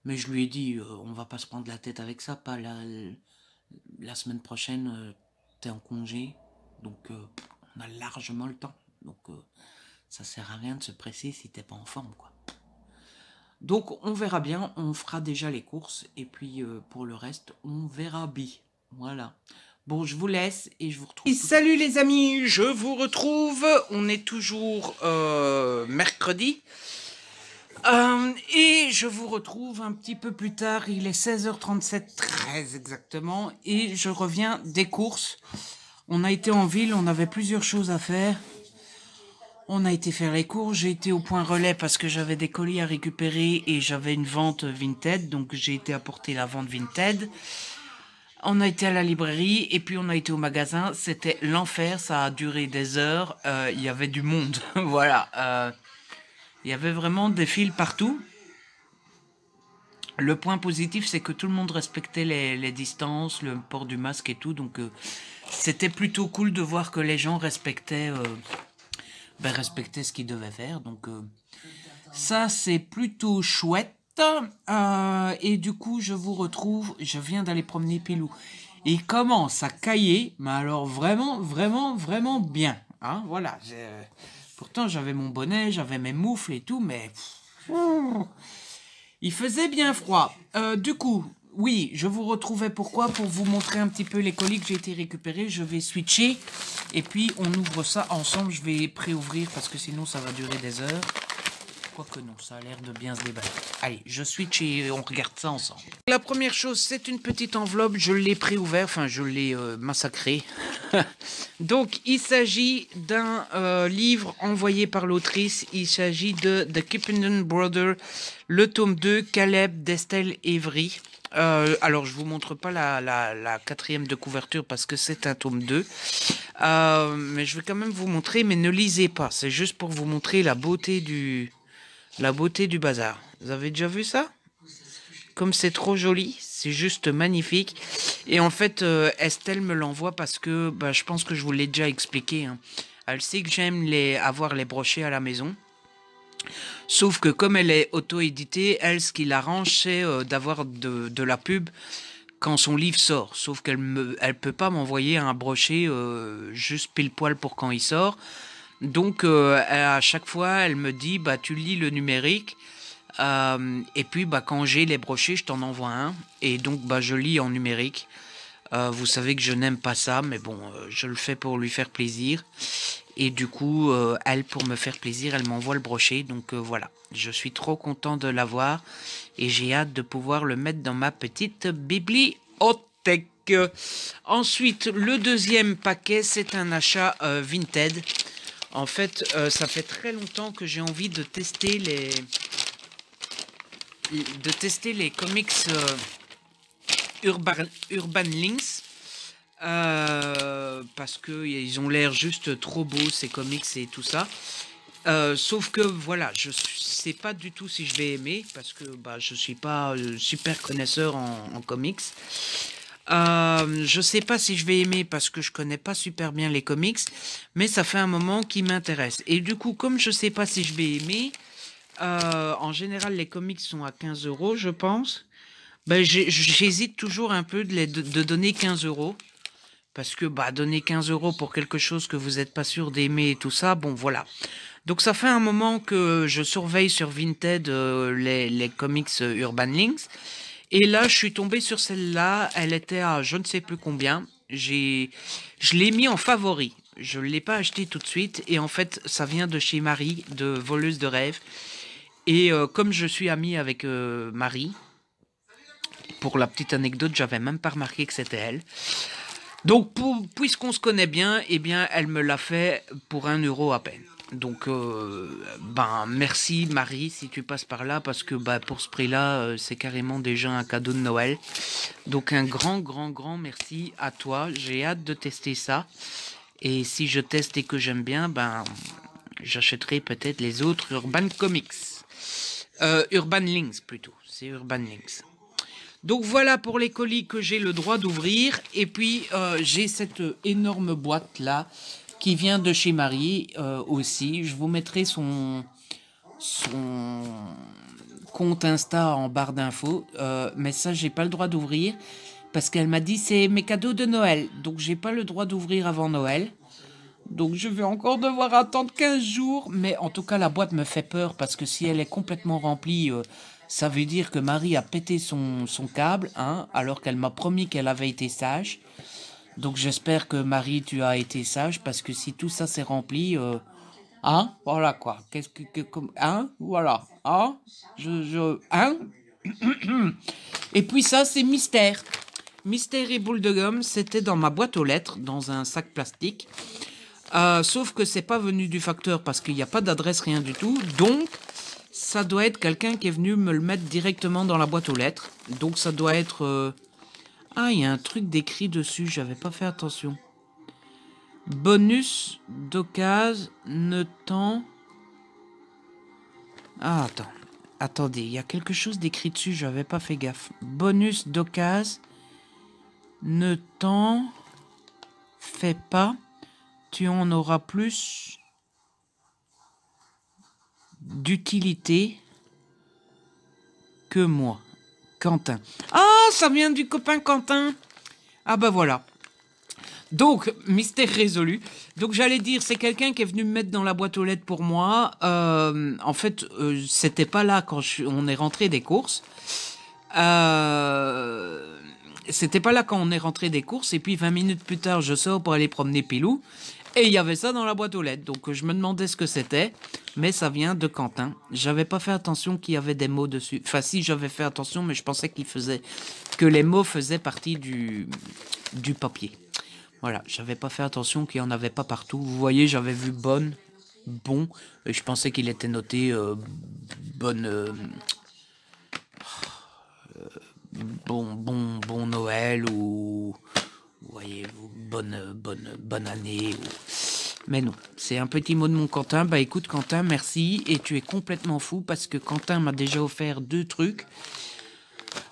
Mais je lui ai dit, on va pas se prendre la tête avec ça. Pas la semaine prochaine, t'es en congé. Donc on a largement le temps. Donc ça sert à rien de se presser si t'es pas en forme, quoi. Donc on verra bien, on fera déjà les courses et puis pour le reste, on verra bien. Voilà. Bon, je vous laisse et je vous retrouve. Salut les amis, je vous retrouve. On est toujours mercredi. Et je vous retrouve un petit peu plus tard. Il est 16h37, très exactement. Et je reviens des courses. On a été en ville, on avait plusieurs choses à faire. On a été faire les courses, j'ai été au point relais parce que j'avais des colis à récupérer et j'avais une vente Vinted, donc j'ai été apporter la vente Vinted. On a été à la librairie et puis on a été au magasin, c'était l'enfer, ça a duré des heures, il y avait du monde, voilà. Il y avait vraiment des fils partout. Le point positif, c'est que tout le monde respectait les distances, le port du masque et tout, donc c'était plutôt cool de voir que les gens respectaient... respecter ce qu'il devait faire. Donc ça c'est plutôt chouette. Et du coup je vous retrouve, je viens d'aller promener Pilou. Il commence à cailler, mais alors vraiment, vraiment, vraiment bien. Hein, voilà. Pourtant j'avais mon bonnet, j'avais mes moufles et tout, mais... il faisait bien froid. Du coup, oui, je vous retrouvais pourquoi? Pour vous montrer un petit peu les colis que j'ai été récupérer. Je vais switcher et puis on ouvre ça ensemble. Je vais pré-ouvrir parce que sinon ça va durer des heures. Quoique non, ça a l'air de bien se déballer. Allez, je switch et on regarde ça ensemble. La première chose, c'est une petite enveloppe. Je l'ai pré-ouvert, enfin je l'ai massacré. Donc, il s'agit d'un livre envoyé par l'autrice. Il s'agit de The Kippenden Brothers, le tome 2, Caleb d'Estelle Avery. Alors, je vous montre pas la quatrième de couverture parce que c'est un tome 2. Mais je vais quand même vous montrer, mais ne lisez pas. C'est juste pour vous montrer la beauté du bazar. Vous avez déjà vu ça? Comme c'est trop joli, c'est juste magnifique. Et en fait, Estelle me l'envoie parce que je pense que je vous l'ai déjà expliqué. Hein. Elle sait que j'aime avoir les brochets à la maison. Sauf que comme elle est auto-éditée, elle, ce qui l'arrange, c'est d'avoir de la pub quand son livre sort. Sauf qu'elle peut pas m'envoyer un brochet juste pile poil pour quand il sort. Donc à chaque fois, elle me dit, tu lis le numérique. Et puis quand j'ai les brochets, je t'en envoie un. Et donc je lis en numérique. Vous savez que je n'aime pas ça, mais bon, je le fais pour lui faire plaisir. Et du coup, elle, pour me faire plaisir, elle m'envoie le brochet. Donc voilà, je suis trop content de l'avoir. Et j'ai hâte de pouvoir le mettre dans ma petite bibliothèque. Ensuite, le deuxième paquet, c'est un achat Vinted. En fait, ça fait très longtemps que j'ai envie de tester les comics Urban Links. Parce que ils ont l'air juste trop beaux, ces comics et tout ça. Sauf que voilà, je sais pas du tout si je vais aimer, parce que bah, je suis pas super connaisseur en comics. Je sais pas si je vais aimer parce que je connais pas super bien les comics, mais ça fait un moment qui m'intéresse. Et du coup, comme je sais pas si je vais aimer, en général les comics sont à 15 euros, je pense. Ben, j'hésite toujours un peu de donner 15 euros. Parce que bah, donner 15 euros pour quelque chose que vous n'êtes pas sûr d'aimer et tout ça, bon voilà. Donc ça fait un moment que je surveille sur Vinted les comics Urban Links. Et là, je suis tombé sur celle-là. Elle était à je ne sais plus combien. Je l'ai mis en favori. Je ne l'ai pas acheté tout de suite. Et en fait, ça vient de chez Marie, de Voleuse de rêves. Et comme je suis ami avec Marie, pour la petite anecdote, j'avais même pas remarqué que c'était elle. Donc, puisqu'on se connaît bien, eh bien, elle me l'a fait pour 1 euro à peine. Donc, ben, merci Marie si tu passes par là, parce que bah, pour ce prix-là, c'est carrément déjà un cadeau de Noël. Donc, un grand, grand, grand merci à toi. J'ai hâte de tester ça. Et si je teste et que j'aime bien, ben, j'achèterai peut-être les autres Urban Comics. Urban Links plutôt. C'est Urban Links. Donc voilà pour les colis que j'ai le droit d'ouvrir. Et puis j'ai cette énorme boîte là qui vient de chez Marie aussi. Je vous mettrai son compte Insta en barre d'infos. Mais ça, j'ai pas le droit d'ouvrir parce qu'elle m'a dit c'est mes cadeaux de Noël. Donc j'ai pas le droit d'ouvrir avant Noël. Donc je vais encore devoir attendre 15 jours. Mais en tout cas, la boîte me fait peur parce que si elle est complètement remplie... ça veut dire que Marie a pété son câble, hein, alors qu'elle m'a promis qu'elle avait été sage. Donc j'espère que Marie, tu as été sage, parce que si tout ça s'est rempli, hein, voilà quoi. Qu'est-ce hein, voilà, hein, hein. Et puis ça, c'est Mystère. Mystère et boule de gomme, c'était dans ma boîte aux lettres, dans un sac plastique. Sauf que c'est pas venu du facteur parce qu'il n'y a pas d'adresse, rien du tout. Donc, ça doit être quelqu'un qui est venu me le mettre directement dans la boîte aux lettres. Donc ça doit être... Ah, il y a un truc décrit dessus, j'avais pas fait attention. Bonus d'occasion ne tend... Ah, attends. Attendez, il y a quelque chose d'écrit dessus, j'avais pas fait gaffe. Bonus d'occasion ne t'en fais pas, tu en auras plus d'utilité que moi. Quentin. Ah, ça vient du copain Quentin. Ah bah voilà. Donc, mystère résolu. Donc j'allais dire, c'est quelqu'un qui est venu me mettre dans la boîte aux lettres pour moi. En fait, c'était pas là quand on est rentré des courses. C'était pas là quand on est rentré des courses. Et puis 20 minutes plus tard, je sors pour aller promener Pilou. Et il y avait ça dans la boîte aux lettres. Donc je me demandais ce que c'était. Mais ça vient de Quentin. J'avais pas fait attention qu'il y avait des mots dessus. Enfin si, j'avais fait attention, mais je pensais que les mots faisaient partie du papier. Voilà, j'avais pas fait attention qu'il y en avait pas partout. Vous voyez, j'avais vu bonne, bon, et je pensais qu'il était noté bonne, bon Noël ou vous voyez, bonne année. Mais non, c'est un petit mot de mon Quentin. Bah écoute Quentin, merci. Et tu es complètement fou parce que Quentin m'a déjà offert 2 trucs.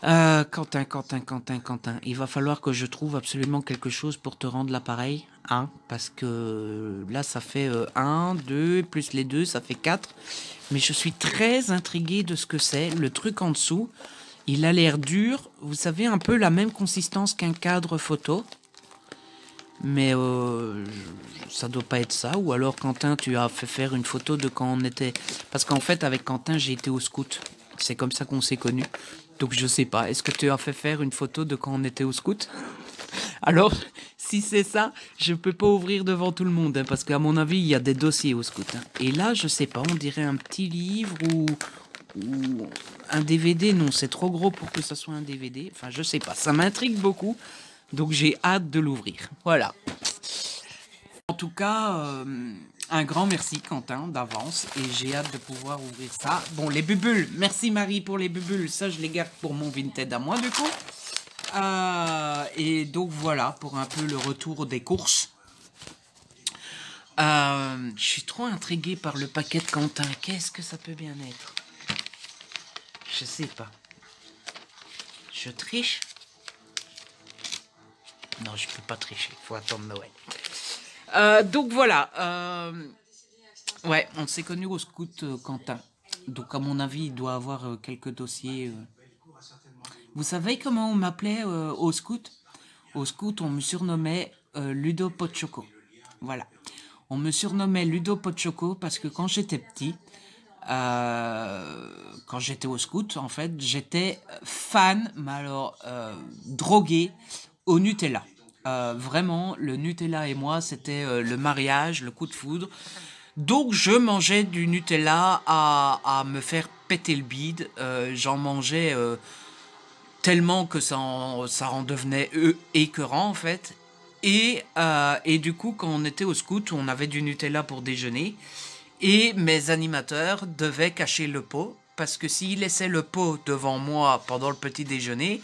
Quentin. Il va falloir que je trouve absolument quelque chose pour te rendre l'appareil. Hein, parce que là, ça fait 1, 2, plus les 2, ça fait 4. Mais je suis très intrigué de ce que c'est. Le truc en dessous, il a l'air dur. Vous savez, un peu la même consistance qu'un cadre photo. Mais ça doit pas être ça. Ou alors, Quentin, tu as fait faire une photo de quand on était... Parce qu'en fait, avec Quentin, j'ai été au scout. C'est comme ça qu'on s'est connus. Donc, je sais pas. Est-ce que tu as fait faire une photo de quand on était au scout? Alors, si c'est ça, je peux pas ouvrir devant tout le monde, hein, parce qu'à mon avis, il y a des dossiers au scout. Hein. Et là, je sais pas, on dirait un petit livre ou un DVD. Non, c'est trop gros pour que ça soit un DVD. Enfin, je sais pas, ça m'intrigue beaucoup, donc j'ai hâte de l'ouvrir. Voilà. En tout cas, un grand merci Quentin d'avance et j'ai hâte de pouvoir ouvrir ça. Bon, les bubules, merci Marie pour les bubules, ça je les garde pour mon Vinted à moi du coup. Et donc voilà, pour un peu le retour des courses. Je suis trop intrigué par le paquet de Quentin, qu'est-ce que ça peut bien être? Je sais pas. Je triche? Non, je peux pas tricher, faut attendre Noël. Donc voilà, ouais, on s'est connus au scout Quentin. Donc à mon avis, il doit avoir quelques dossiers. Vous savez comment on m'appelait au scout? Au scout, on me surnommait Ludo Pochoco. Voilà. On me surnommait Ludo Pochoco parce que quand j'étais petit, quand j'étais au scout, en fait, j'étais fan, mais alors drogué au Nutella. Vraiment, le Nutella et moi, c'était le mariage, le coup de foudre. Donc, je mangeais du Nutella à me faire péter le bide. J'en mangeais tellement que ça en devenait écœurant, en fait. Et du coup, quand on était au scout, on avait du Nutella pour déjeuner. Et mes animateurs devaient cacher le pot, parce que s'ils laissaient le pot devant moi pendant le petit déjeuner,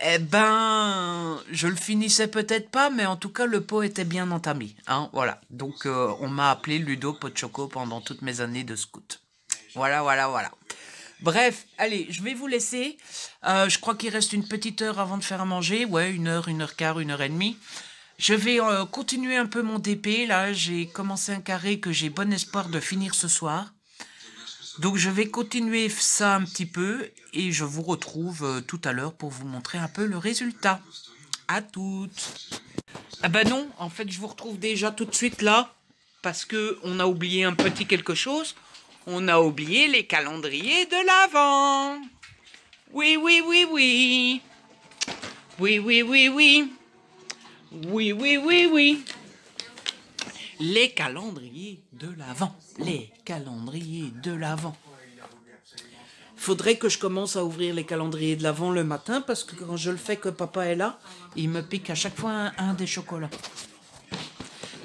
eh ben, je le finissais peut-être pas, mais en tout cas, le pot était bien entamé. Hein, voilà. Donc, on m'a appelé Ludo Pochoco pendant toutes mes années de scout. Voilà, voilà, voilà. Bref, allez, je vais vous laisser. Je crois qu'il reste une petite heure avant de faire à manger. Ouais, 1 heure, 1 heure quart, 1 heure et demie. Je vais continuer un peu mon DP. Là, j'ai commencé un carré que j'ai bon espoir de finir ce soir. Donc je vais continuer ça un petit peu et je vous retrouve tout à l'heure pour vous montrer un peu le résultat. À toutes. Ah ben non, en fait je vous retrouve déjà tout de suite là parce que on a oublié un petit quelque chose. On a oublié les calendriers de l'Avent. Oui, oui, oui, oui. Oui, oui, oui, oui. Oui, oui, oui, oui. Les calendriers de l'Avent. Les calendriers de l'Avent. Faudrait que je commence à ouvrir les calendriers de l'Avent le matin parce que quand je le fais que papa est là, il me pique à chaque fois un des chocolats.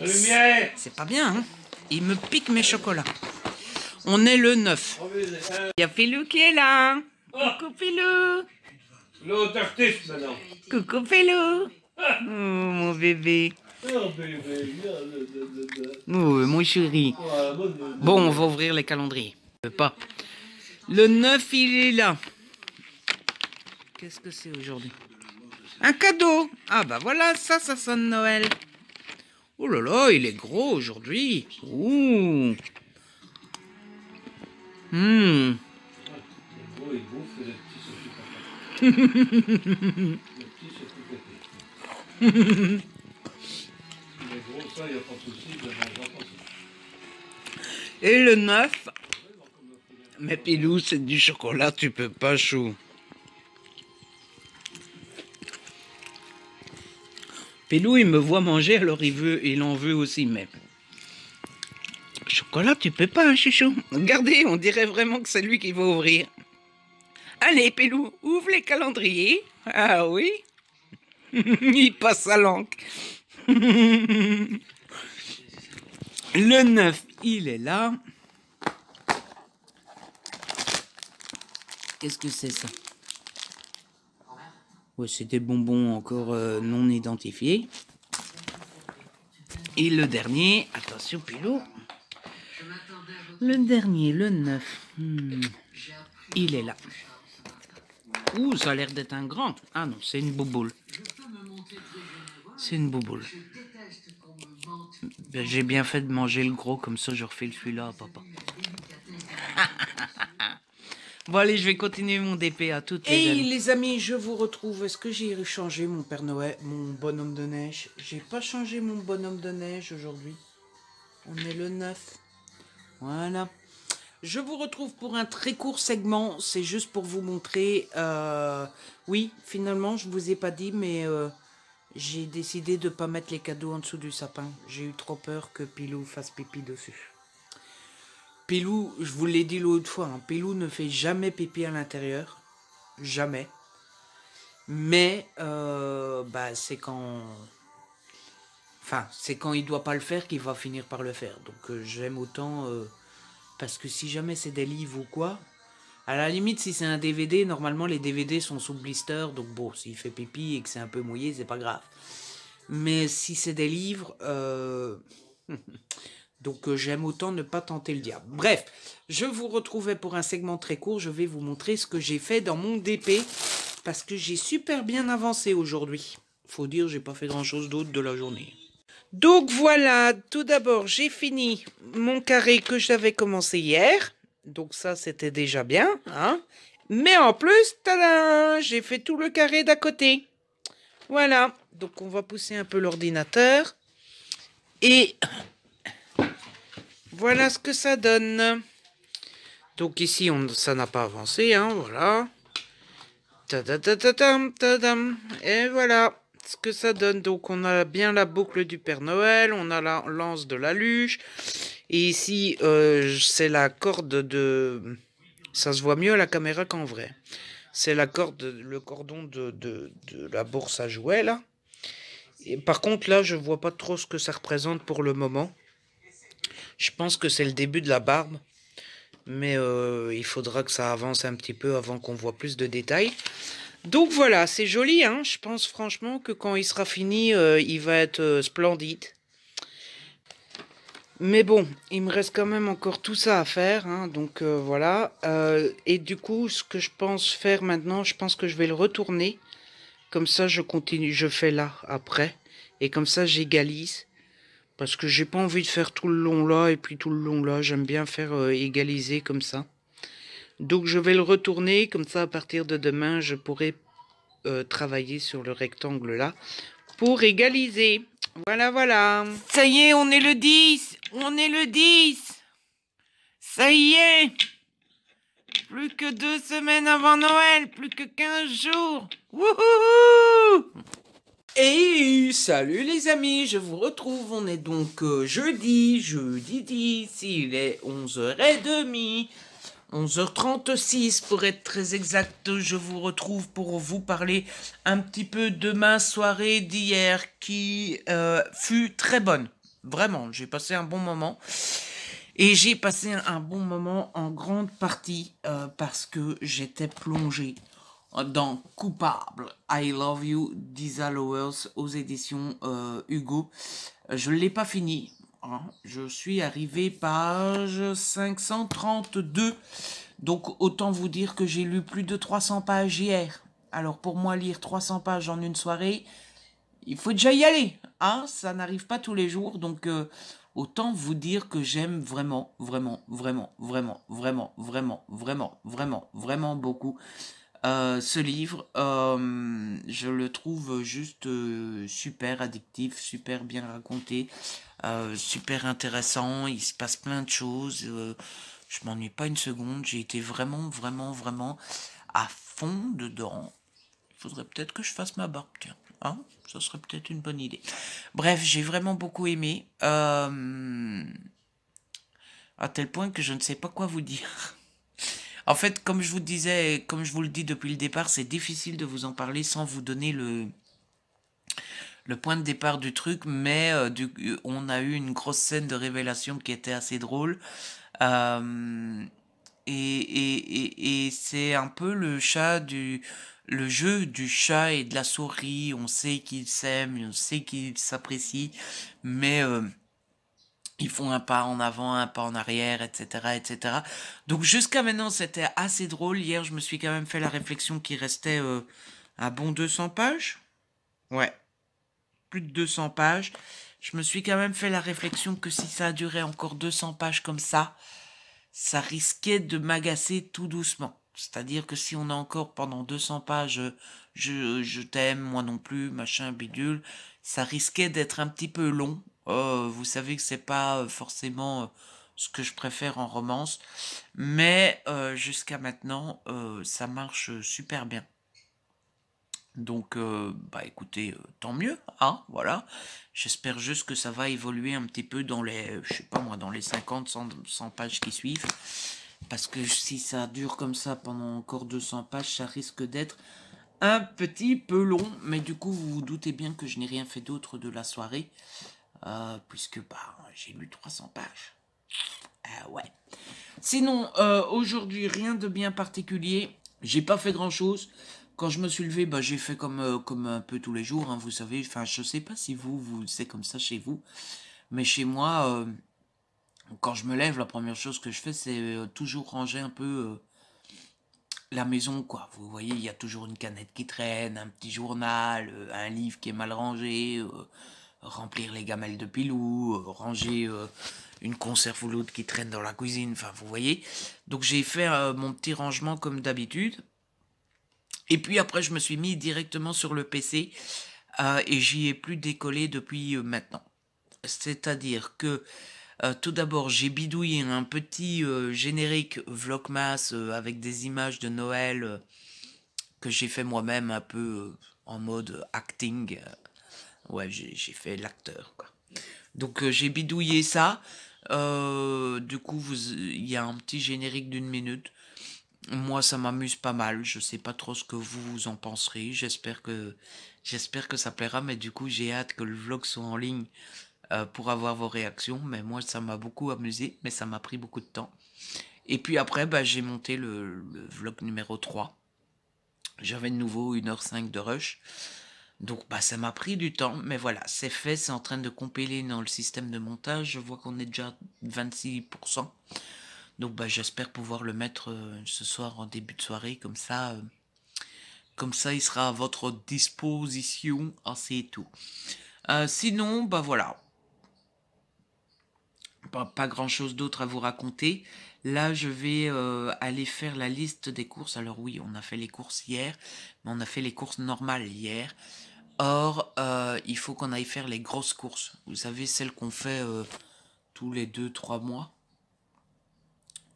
C'est pas bien, hein? Il me pique mes chocolats. On est le 9. Il y a Philou qui est là. Coucou Philou. L'autre artiste maintenant. Coucou Philou. Oh mon bébé. Oh bébé, Oh mon chéri. Bon, on va ouvrir les calendriers. Pas. Le 9, il est là. Qu'est-ce que c'est aujourd'hui? Un cadeau. Ah bah voilà, ça sonne Noël. Oh là là, il est gros aujourd'hui. Ouh. Hmm. il bouffe et le petit s'occupe. Il est gros, ça, il n'y a pas de souci, il mangera pas ça. Et le 9. Mais Pilou, c'est du chocolat, tu peux pas, chou. Pilou, il me voit manger, alors il en veut aussi, mais... Chocolat, tu peux pas, hein, chouchou. Regardez, on dirait vraiment que c'est lui qui va ouvrir. Allez, Pilou, ouvre les calendriers. Ah oui. Il passe sa langue. Le 9, il est là. Qu'est-ce que c'est ça? Ouais, c'est des bonbons encore non identifiés. Et le dernier, attention Pilou. Le dernier, le 9. Il est là. Ouh, ça a l'air d'être un grand. Ah non, c'est une bouboule. C'est une bouboule. Ben, j'ai bien fait de manger le gros, comme ça je refais celui-là à papa. Bon allez, je vais continuer mon DP à toutes les amis. Les amis, je vous retrouve. Est-ce que j'ai changé mon Père Noël, mon bonhomme de neige? J'ai pas changé mon bonhomme de neige aujourd'hui. On est le 9. Voilà. Je vous retrouve pour un très court segment. C'est juste pour vous montrer. Oui, finalement, je vous ai pas dit, mais J'ai décidé de pas mettre les cadeaux en dessous du sapin. J'ai eu trop peur que Pilou fasse pipi dessus. Pilou, je vous l'ai dit l'autre fois, hein, Pilou ne fait jamais pipi à l'intérieur. Jamais. Mais bah, c'est quand... Enfin, c'est quand il doit pas le faire qu'il va finir par le faire. Donc j'aime autant... parce que si jamais c'est des livres ou quoi... À la limite, si c'est un DVD, normalement les DVD sont sous blister. Donc bon, s'il fait pipi et que c'est un peu mouillé, c'est pas grave. Mais si c'est des livres... Donc j'aime autant ne pas tenter le diable. Bref, je vous retrouvais pour un segment très court. Je vais vous montrer ce que j'ai fait dans mon DP. Parce que j'ai super bien avancé aujourd'hui. Faut dire, j'ai pas fait grand chose d'autre de la journée. Donc voilà, tout d'abord, j'ai fini mon carré que j'avais commencé hier. Donc ça, c'était déjà bien. Hein. Mais en plus, tada, j'ai fait tout le carré d'à côté. Voilà, donc on va pousser un peu l'ordinateur. Et voilà ce que ça donne. Donc ici, ça n'a pas avancé, hein, voilà. Tadam, tadam. Et voilà ce que ça donne. Donc on a bien la boucle du Père Noël, on a la lance de la luge. Et ici, c'est la corde de... Ça se voit mieux à la caméra qu'en vrai. C'est la corde, le cordon de la bourse à jouets, là. Et par contre, là, je vois pas trop ce que ça représente pour le moment. Je pense que c'est le début de la barbe. Mais il faudra que ça avance un petit peu avant qu'on voit plus de détails. Donc voilà, c'est joli, hein. Je pense franchement que quand il sera fini, il va être splendide. Mais bon, il me reste quand même encore tout ça à faire, hein, donc voilà. Et du coup, ce que je pense faire maintenant, je pense que je vais le retourner. Comme ça, je continue, je fais là, après. Et comme ça, j'égalise. Parce que j'ai pas envie de faire tout le long là, et puis tout le long là. J'aime bien faire égaliser comme ça. Donc je vais le retourner, comme ça, à partir de demain, je pourrai travailler sur le rectangle là. Pour égaliser. Voilà, voilà. Ça y est, on est le 10. On est le 10. Ça y est. Plus que 2 semaines avant Noël. Plus que 15 jours. Wouhou! Et salut les amis, je vous retrouve. On est donc jeudi 10. Il est 11h30. 11h36 pour être très exact, je vous retrouve pour vous parler un petit peu de ma soirée d'hier qui fut très bonne. Vraiment, j'ai passé un bon moment. Et j'ai passé un bon moment en grande partie parce que j'étais plongé dans Coupable, I Love You d'Isa Lowers aux éditions Hugo. Je ne l'ai pas fini. Hein. Je suis arrivé page 532. Donc autant vous dire que j'ai lu plus de 300 pages hier. Alors pour moi lire 300 pages en une soirée, il faut déjà y aller. Hein, ça n'arrive pas tous les jours. Donc autant vous dire que j'aime vraiment, vraiment, vraiment, vraiment, vraiment, vraiment, vraiment, vraiment, vraiment beaucoup ce livre. Je le trouve juste super addictif, super bien raconté, super intéressant. Il se passe plein de choses. Je m'ennuie pas une seconde. J'ai été vraiment, vraiment, vraiment à fond dedans. Il faudrait peut-être que je fasse ma barbe, tiens. Hein, ça serait peut-être une bonne idée. Bref, j'ai vraiment beaucoup aimé. À tel point que je ne sais pas quoi vous dire. En fait, comme je vous disais, comme je vous le dis depuis le départ, c'est difficile de vous en parler sans vous donner le point de départ du truc, mais on a eu une grosse scène de révélation qui était assez drôle. Euh, et c'est un peu le jeu du chat et de la souris. On sait qu'ils s'aiment, on sait qu'ils s'apprécient, mais ils font un pas en avant, un pas en arrière, etc., etc. Donc jusqu'à maintenant, c'était assez drôle. Hier, je me suis quand même fait la réflexion qu'il restait un bon 200 pages. Ouais, plus de 200 pages. Je me suis quand même fait la réflexion que si ça a duré encore 200 pages comme ça risquait de m'agacer tout doucement. C'est-à-dire que si on a encore pendant 200 pages, je t'aime, moi non plus, machin, bidule, ça risquait d'être un petit peu long. Vous savez que c'est pas forcément ce que je préfère en romance, mais jusqu'à maintenant, ça marche super bien. Donc, bah écoutez, tant mieux, hein, voilà. J'espère juste que ça va évoluer un petit peu dans les, je sais pas moi, dans les 50, 100 pages qui suivent. Parce que si ça dure comme ça pendant encore 200 pages, ça risque d'être un petit peu long. Mais du coup, vous vous doutez bien que je n'ai rien fait d'autre de la soirée. Puisque, bah, j'ai lu 300 pages. Ouais. Sinon, aujourd'hui, rien de bien particulier. J'ai pas fait grand chose. Quand je me suis levé, bah, j'ai fait comme un peu tous les jours, hein, vous savez. Enfin, je sais pas si c'est comme ça chez vous. Mais chez moi, quand je me lève, la première chose que je fais, c'est toujours ranger un peu la maison, quoi. Vous voyez, il y a toujours une canette qui traîne, un petit journal, un livre qui est mal rangé, remplir les gamelles de pilou, ranger une conserve ou l'autre qui traîne dans la cuisine, enfin, vous voyez. Donc j'ai fait mon petit rangement comme d'habitude. Et puis après, je me suis mis directement sur le PC et j'y ai plus décollé depuis maintenant. C'est-à-dire que tout d'abord, j'ai bidouillé un petit générique Vlogmas avec des images de Noël que j'ai fait moi-même un peu en mode acting. Ouais, j'ai fait l'acteur, quoi. Donc j'ai bidouillé ça. Du coup, il y a un petit générique d'une minute. Moi, ça m'amuse pas mal. Je sais pas trop ce que vous en penserez. J'espère que ça plaira. Mais du coup, j'ai hâte que le vlog soit en ligne pour avoir vos réactions. Mais moi, ça m'a beaucoup amusé. Mais ça m'a pris beaucoup de temps. Et puis après, bah, j'ai monté le vlog numéro 3. J'avais de nouveau 1h05 de rush. Donc bah ça m'a pris du temps, mais voilà, c'est fait, c'est en train de compiler dans le système de montage. Je vois qu'on est déjà 26%. Donc bah j'espère pouvoir le mettre ce soir en début de soirée, comme ça il sera à votre disposition. Ah, c'est tout. Sinon, bah voilà, pas grand chose d'autre à vous raconter. Là, je vais aller faire la liste des courses. Alors oui, on a fait les courses hier, mais on a fait les courses normales hier. Or, il faut qu'on aille faire les grosses courses. Vous savez, celles qu'on fait tous les 2-3 mois.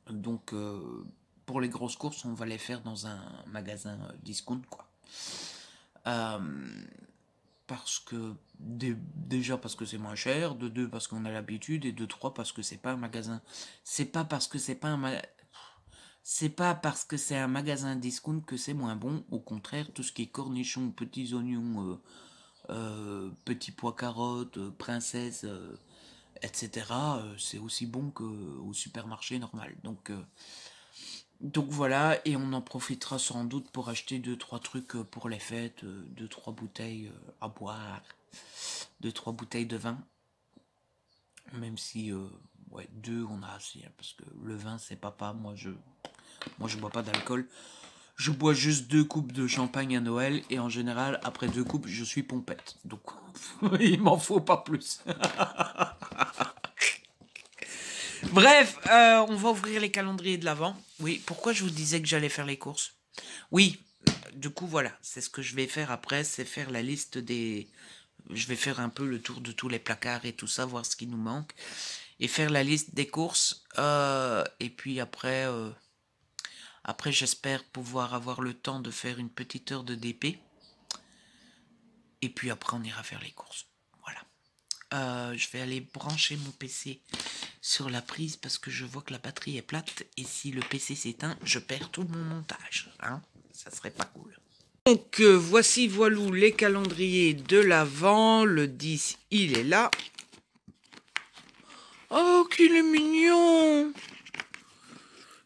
Donc, pour les grosses courses, on va les faire dans un magasin discount, quoi. Parce que, déjà parce que c'est moins cher, de deux parce qu'on a l'habitude, et de trois parce que c'est pas un magasin. C'est pas parce que c'est pas un C'est pas parce que c'est un magasin discount que c'est moins bon. Au contraire, tout ce qui est cornichons, petits oignons, petits pois carottes, princesse, etc. C'est aussi bon qu'au supermarché normal. Donc voilà, et on en profitera sans doute pour acheter 2-3 trucs pour les fêtes, 2-3 bouteilles à boire, 2-3 bouteilles de vin. Même si, ouais, 2 on a assez, hein, parce que le vin c'est papa, moi je bois pas d'alcool. Je bois juste 2 coupes de champagne à Noël et en général, après 2 coupes, je suis pompette. Donc, il m'en faut pas plus. Bref, on va ouvrir les calendriers de l'Avent. Oui, pourquoi je vous disais que j'allais faire les courses? Oui, du coup, voilà, c'est ce que je vais faire après, c'est faire la liste des... Je vais faire un peu le tour de tous les placards et tout ça, voir ce qui nous manque. Et faire la liste des courses. Et puis après... Après, j'espère pouvoir avoir le temps de faire une petite heure de DP. Et puis après, on ira faire les courses. Voilà. Je vais aller brancher mon PC sur la prise parce que je vois que la batterie est plate. Et si le PC s'éteint, je perds tout mon montage. Hein, ça serait pas cool. Donc, voici, voilou, les calendriers de l'Avent. Le 10, il est là. Oh, qu'il est mignon!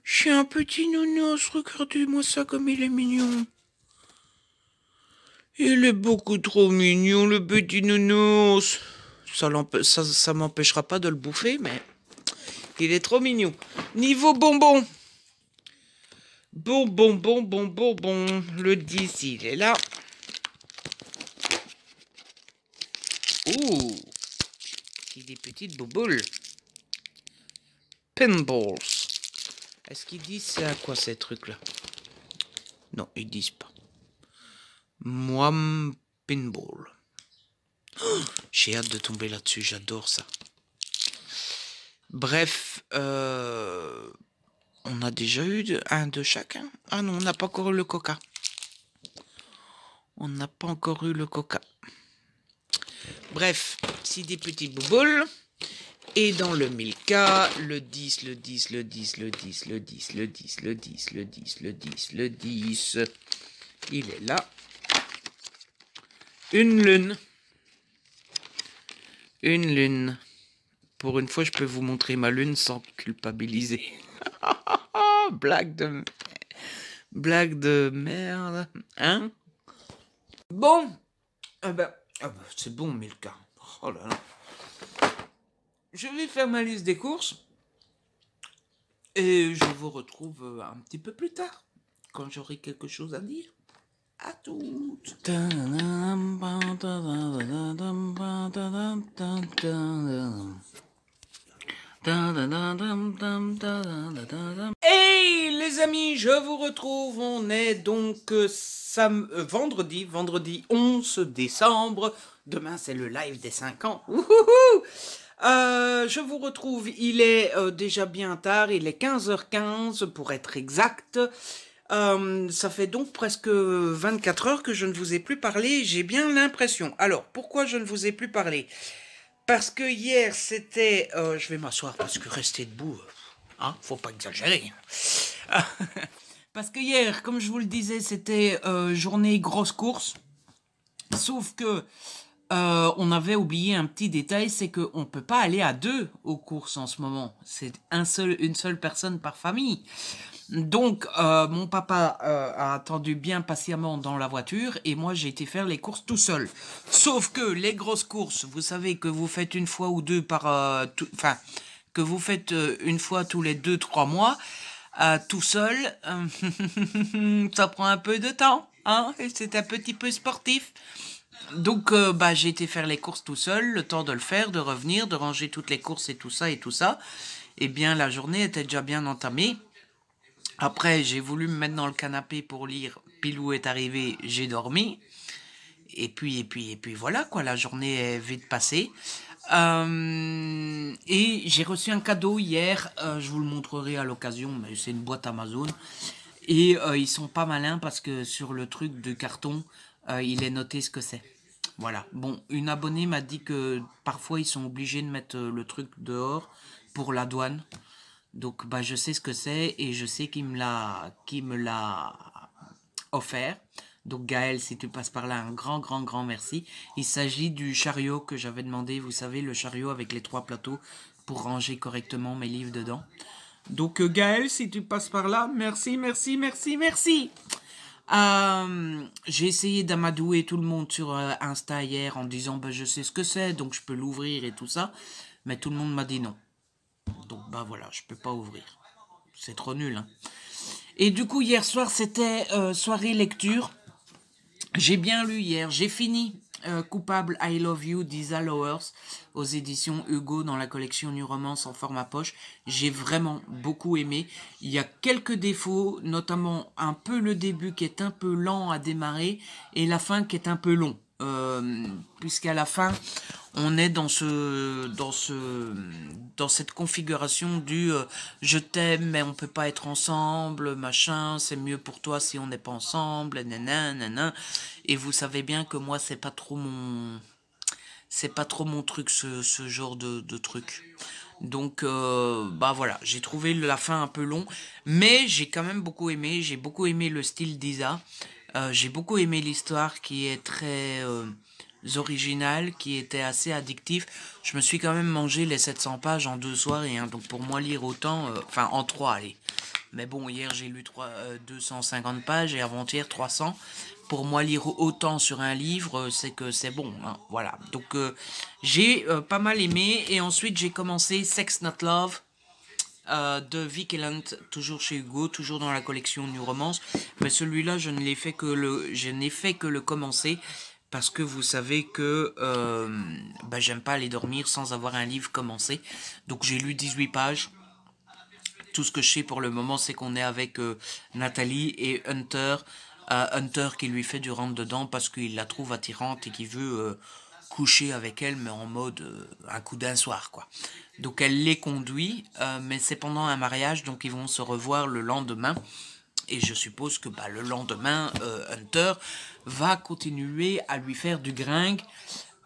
Je suis un petit nounours, regardez-moi ça comme il est mignon. Il est beaucoup trop mignon, le petit nounours. Ça m'empêchera pas de le bouffer, mais il est trop mignon. Niveau bonbon. Bonbon. Le 10, il est là. Ouh, c'est des petites bouboules. Pinballs. Est-ce qu'ils disent c'est à quoi ces trucs-là? Non, ils disent pas. Moi, pinball. Oh, j'ai hâte de tomber là-dessus, j'adore ça. Bref, on a déjà eu un de chacun. Ah non, on n'a pas encore eu le coca. On n'a pas encore eu le coca. Bref, si des petits bouboules. Et dans le Milka, le 10, le 10, le 10, le 10, le 10, le 10, le 10, le 10, le 10, le 10. Il est là. Une lune. Une lune. Pour une fois, je peux vous montrer ma lune sans culpabiliser. Blague de merde. Hein? Bon. C'est bon, Milka. Oh là là. Je vais faire ma liste des courses. Et je vous retrouve un petit peu plus tard. Quand j'aurai quelque chose à dire. À toutes. Hey les amis, je vous retrouve. On est donc vendredi 11 décembre. Demain c'est le live des 5 ans. Je vous retrouve, il est déjà bien tard, il est 15h15 pour être exact. Ça fait donc presque 24 heures que je ne vous ai plus parlé, j'ai bien l'impression. Alors, pourquoi je ne vous ai plus parlé? Parce que hier, c'était... je vais m'asseoir parce que rester debout, hein, faut pas exagérer. Parce que hier, comme je vous le disais, c'était journée grosse course. Sauf que on avait oublié un petit détail, c'est qu'on ne peut pas aller à deux aux courses en ce moment. C'est une seule personne par famille. Donc, mon papa a attendu bien patiemment dans la voiture et moi, j'ai été faire les courses tout seul. Sauf que les grosses courses, vous savez que vous faites une fois ou deux par... que vous faites une fois tous les 2-3 mois, tout seul, ça prend un peu de temps, hein, c'est un petit peu sportif. Donc, j'ai été faire les courses tout seul, le temps de le faire, de revenir, de ranger toutes les courses et tout ça et tout ça. Eh bien, la journée était déjà bien entamée. Après, j'ai voulu me mettre dans le canapé pour lire. Pilou est arrivé, j'ai dormi. Et puis voilà, quoi, la journée est vite passée. Et j'ai reçu un cadeau hier, je vous le montrerai à l'occasion, mais c'est une boîte Amazon. Et ils sont pas malins parce que sur le truc de carton, il est noté ce que c'est. Voilà. Bon, une abonnée m'a dit que parfois ils sont obligés de mettre le truc dehors pour la douane. Donc je sais ce que c'est et je sais qu'il me l'a offert. Donc Gaël, si tu passes par là, un grand merci. Il s'agit du chariot que j'avais demandé, vous savez, le chariot avec les 3 plateaux pour ranger correctement mes livres dedans. Donc Gaël, si tu passes par là, merci. J'ai essayé d'amadouer tout le monde sur Insta hier en disant je sais ce que c'est, donc je peux l'ouvrir et tout ça. Mais tout le monde m'a dit non. Donc voilà, je peux pas ouvrir. C'est trop nul, hein. Et du coup, hier soir, c'était soirée lecture. J'ai bien lu hier, j'ai fini Coupable I Love You d'Isa Lowers aux éditions Hugo dans la collection New Romance en format poche. J'ai vraiment beaucoup aimé. Il y a quelques défauts, notamment un peu le début qui est un peu lent à démarrer et la fin qui est un peu long. Puisqu'à la fin, on est dans cette configuration du je t'aime mais on peut pas être ensemble, machin, c'est mieux pour toi si on n'est pas ensemble, nanana. Et vous savez bien que moi c'est pas trop mon truc ce genre de truc. Donc voilà, j'ai trouvé la fin un peu long, mais j'ai quand même beaucoup aimé, j'ai beaucoup aimé le style d'Isa. J'ai beaucoup aimé l'histoire qui est très originale, qui était assez addictive. Je me suis quand même mangé les 700 pages en 2 soirées, hein, donc pour moi lire autant, en 3, allez. Mais bon, hier j'ai lu 250 pages et avant-hier 300. Pour moi lire autant sur un livre, c'est que c'est bon, hein, voilà. Donc j'ai pas mal aimé et ensuite j'ai commencé Sex Not Love. De Vic Elland, toujours chez Hugo, toujours dans la collection New Romance, mais celui-là je n'ai fait que le commencer parce que vous savez que j'aime pas aller dormir sans avoir un livre commencé. Donc j'ai lu 18 pages. Tout ce que je sais pour le moment, c'est qu'on est avec Nathalie et Hunter. Hunter qui lui fait du rentre-dedans parce qu'il la trouve attirante et qui veut coucher avec elle, mais en mode un coup d'un soir, quoi. Donc elle les conduit, mais c'est pendant un mariage, donc ils vont se revoir le lendemain. Et je suppose que le lendemain, Hunter va continuer à lui faire du gringue.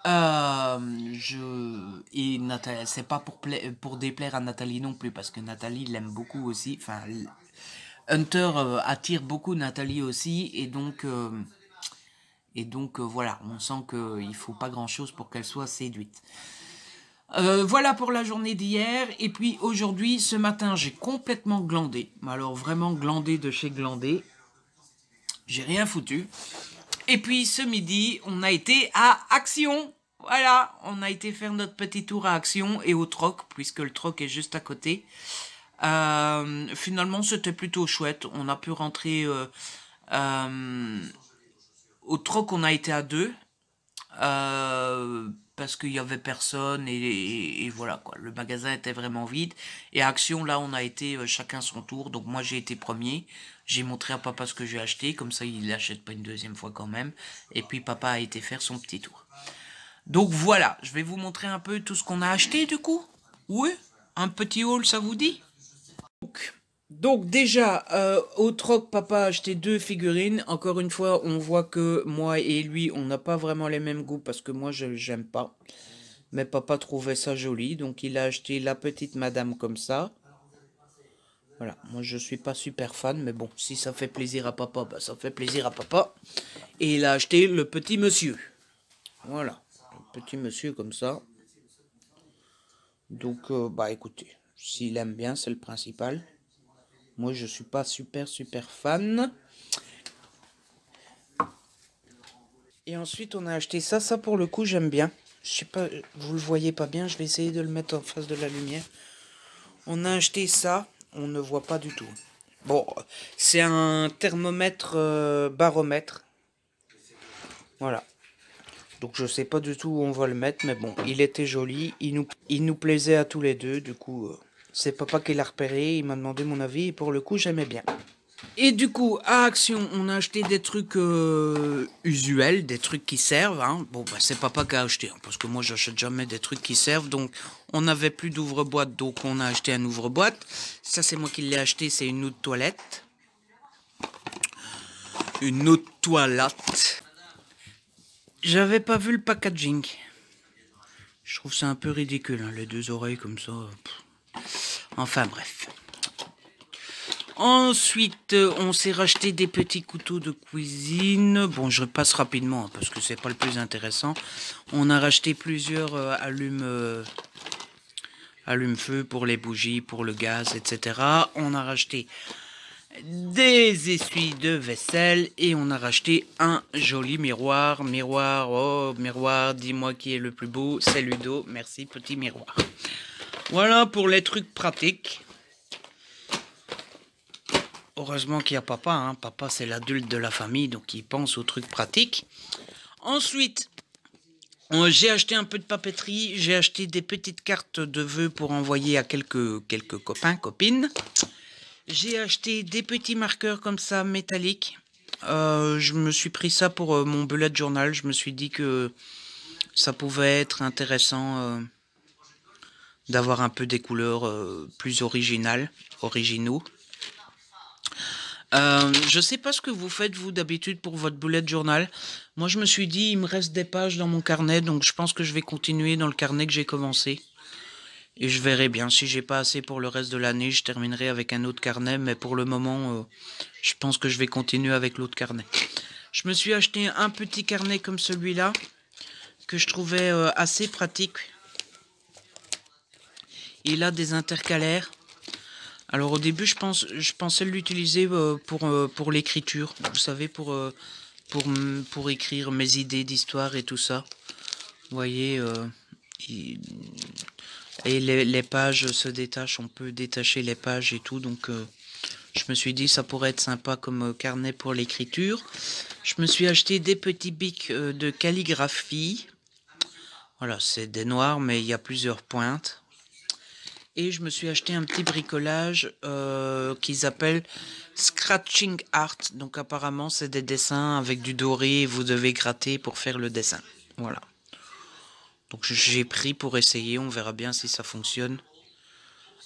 Et Nathalie, c'est pas pour déplaire à Nathalie non plus, parce que Nathalie l'aime beaucoup aussi. Enfin, Hunter attire beaucoup Nathalie aussi, et donc voilà, on sent qu'il faut pas grand chose pour qu'elle soit séduite. Voilà pour la journée d'hier. Et puis aujourd'hui, ce matin, j'ai complètement glandé. Alors vraiment glandé de chez glandé. J'ai rien foutu. Et puis ce midi, on a été à Action. Voilà, on a été faire notre petit tour à Action et au Troc, puisque le Troc est juste à côté. Finalement, c'était plutôt chouette. On a pu rentrer au Troc, on a été à 2. Parce qu'il y avait personne et voilà quoi, le magasin était vraiment vide. Et à Action, là, on a été chacun son tour. Donc moi, j'ai été premier, j'ai montré à papa ce que j'ai acheté, comme ça il l'achète pas une deuxième fois quand même. Et puis papa a été faire son petit tour. Donc voilà, je vais vous montrer un peu tout ce qu'on a acheté du coup. Oui, un petit haul, ça vous dit? Donc déjà, au Troc, papa a acheté 2 figurines. Encore une fois, on voit que moi et lui, on n'a pas vraiment les mêmes goûts parce que moi, j'aime pas. Mais papa trouvait ça joli, donc il a acheté la petite madame comme ça. Voilà, moi je suis pas super fan, mais bon, si ça fait plaisir à papa, ça fait plaisir à papa. Et il a acheté le petit monsieur. Voilà, le petit monsieur comme ça. Donc, écoutez, s'il aime bien, c'est le principal. Moi, je suis pas super fan. Et ensuite, on a acheté ça. Ça, pour le coup, j'aime bien. Je sais pas, vous le voyez pas bien. Je vais essayer de le mettre en face de la lumière. On a acheté ça. On ne voit pas du tout. Bon, c'est un thermomètre baromètre. Voilà. Donc, je sais pas du tout où on va le mettre. Mais bon, il était joli. Il nous plaisait à tous les deux. Du coup, c'est papa qui l'a repéré. Il m'a demandé mon avis. Et pour le coup, j'aimais bien. Et du coup, à Action, on a acheté des trucs usuels, des trucs qui servent. Hein. Bon, c'est papa qui a acheté, hein, parce que moi, j'achète jamais des trucs qui servent. Donc, on n'avait plus d'ouvre-boîte, donc on a acheté un ouvre-boîte. Ça, c'est moi qui l'ai acheté, c'est une eau de toilette. Une eau de toilette. J'avais pas vu le packaging. Je trouve ça un peu ridicule, hein, les 2 oreilles comme ça. Enfin, bref. Ensuite, on s'est racheté des petits couteaux de cuisine. Bon, je repasse rapidement, hein, parce que c'est pas le plus intéressant. On a racheté plusieurs allume-feu pour les bougies, pour le gaz, etc. On a racheté des essuies de vaisselle et on a racheté un joli miroir. Oh miroir, dis-moi qui est le plus beau. C'est Ludo, merci petit miroir. Voilà pour les trucs pratiques. Heureusement qu'il y a papa, hein. Papa c'est l'adulte de la famille, donc il pense aux trucs pratiques. Ensuite, j'ai acheté un peu de papeterie, j'ai acheté des petites cartes de vœux pour envoyer à quelques copains, copines. J'ai acheté des petits marqueurs comme ça, métalliques. Je me suis pris ça pour mon bullet journal, je me suis dit que ça pouvait être intéressant d'avoir un peu des couleurs plus originaux. Je sais pas ce que vous faites vous d'habitude pour votre bullet journal. Moi je me suis dit il me reste des pages dans mon carnet, donc je pense que je vais continuer dans le carnet que j'ai commencé. Et je verrai bien, si j'ai pas assez pour le reste de l'année, je terminerai avec un autre carnet, mais pour le moment, je pense que je vais continuer avec l'autre carnet. Je me suis acheté un petit carnet comme celui-là, que je trouvais assez pratique. Il a des intercalaires. Alors au début, je pensais l'utiliser pour l'écriture, vous savez, pour écrire mes idées d'histoire et tout ça. Vous voyez, et les pages se détachent, on peut détacher les pages et tout, donc je me suis dit ça pourrait être sympa comme carnet pour l'écriture. Je me suis acheté des petits bics de calligraphie. Voilà, c'est des noirs, mais il y a plusieurs pointes. Et je me suis acheté un petit bricolage qu'ils appellent Scratching Art. Donc apparemment c'est des dessins avec du doré et vous devez gratter pour faire le dessin. Voilà. Donc j'ai pris pour essayer, on verra bien si ça fonctionne.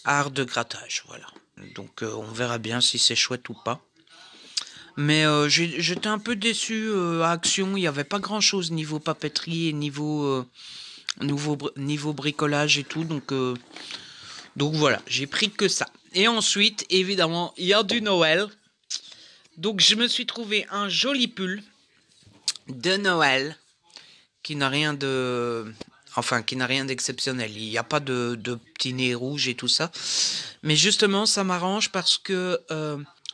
Art de grattage, voilà. Donc on verra bien si c'est chouette ou pas. Mais j'étais un peu déçu à Action. Il n'y avait pas grand-chose niveau papeterie et niveau bricolage et tout. Donc voilà, j'ai pris que ça. Et ensuite, évidemment, il y a du Noël. Donc je me suis trouvé un joli pull de Noël qui n'a rien de... Enfin, qui n'a rien d'exceptionnel. Il n'y a pas de petits nez rouges et tout ça. Mais justement, ça m'arrange parce que...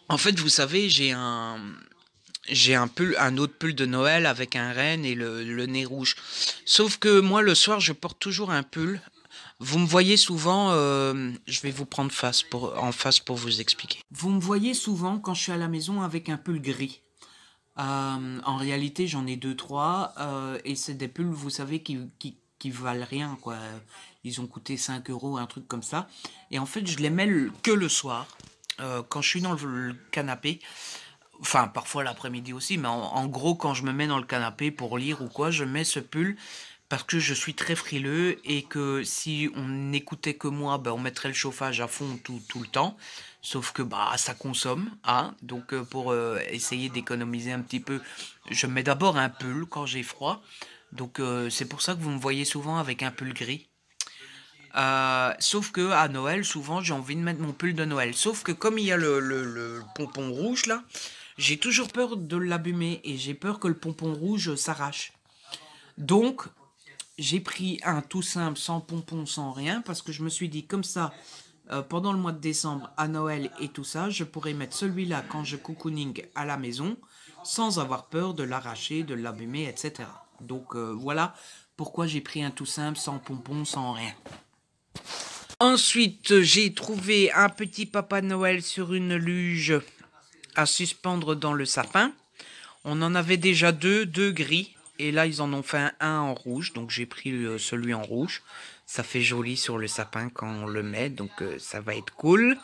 en fait, vous savez, j'ai un autre pull de Noël avec un renne et le nez rouge. Sauf que moi, le soir, je porte toujours un pull. Vous me voyez souvent, je vais vous prendre en face pour vous expliquer. Vous me voyez souvent quand je suis à la maison avec un pull gris. En réalité, j'en ai deux, trois, et c'est des pulls, vous savez, qui valent rien, quoi. Ils ont coûté 5 euros, un truc comme ça. Et en fait, je les mets que le soir, quand je suis dans le canapé. Enfin, parfois l'après-midi aussi, mais en gros, quand je me mets dans le canapé pour lire ou quoi, je mets ce pull parce que je suis très frileux et que si on n'écoutait que moi, ben, on mettrait le chauffage à fond tout le temps. Sauf que bah ça consomme, hein. Donc pour essayer d'économiser un petit peu, je mets d'abord un pull quand j'ai froid. Donc c'est pour ça que vous me voyez souvent avec un pull gris. Sauf que à Noël, souvent j'ai envie de mettre mon pull de Noël. Sauf que comme il y a le pompon rouge là, j'ai toujours peur de l'abîmer et j'ai peur que le pompon rouge s'arrache. Donc j'ai pris un tout simple, sans pompon, sans rien, parce que je me suis dit comme ça, pendant le mois de décembre, à Noël et tout ça, je pourrais mettre celui-là quand je cocooning à la maison, sans avoir peur de l'arracher, de l'abîmer, etc. Donc voilà pourquoi j'ai pris un tout simple, sans pompon, sans rien. Ensuite, j'ai trouvé un petit Papa Noël sur une luge à suspendre dans le sapin. On en avait déjà deux gris. Et là, ils en ont fait un en rouge. Donc, j'ai pris celui en rouge. Ça fait joli sur le sapin quand on le met. Donc, ça va être cool.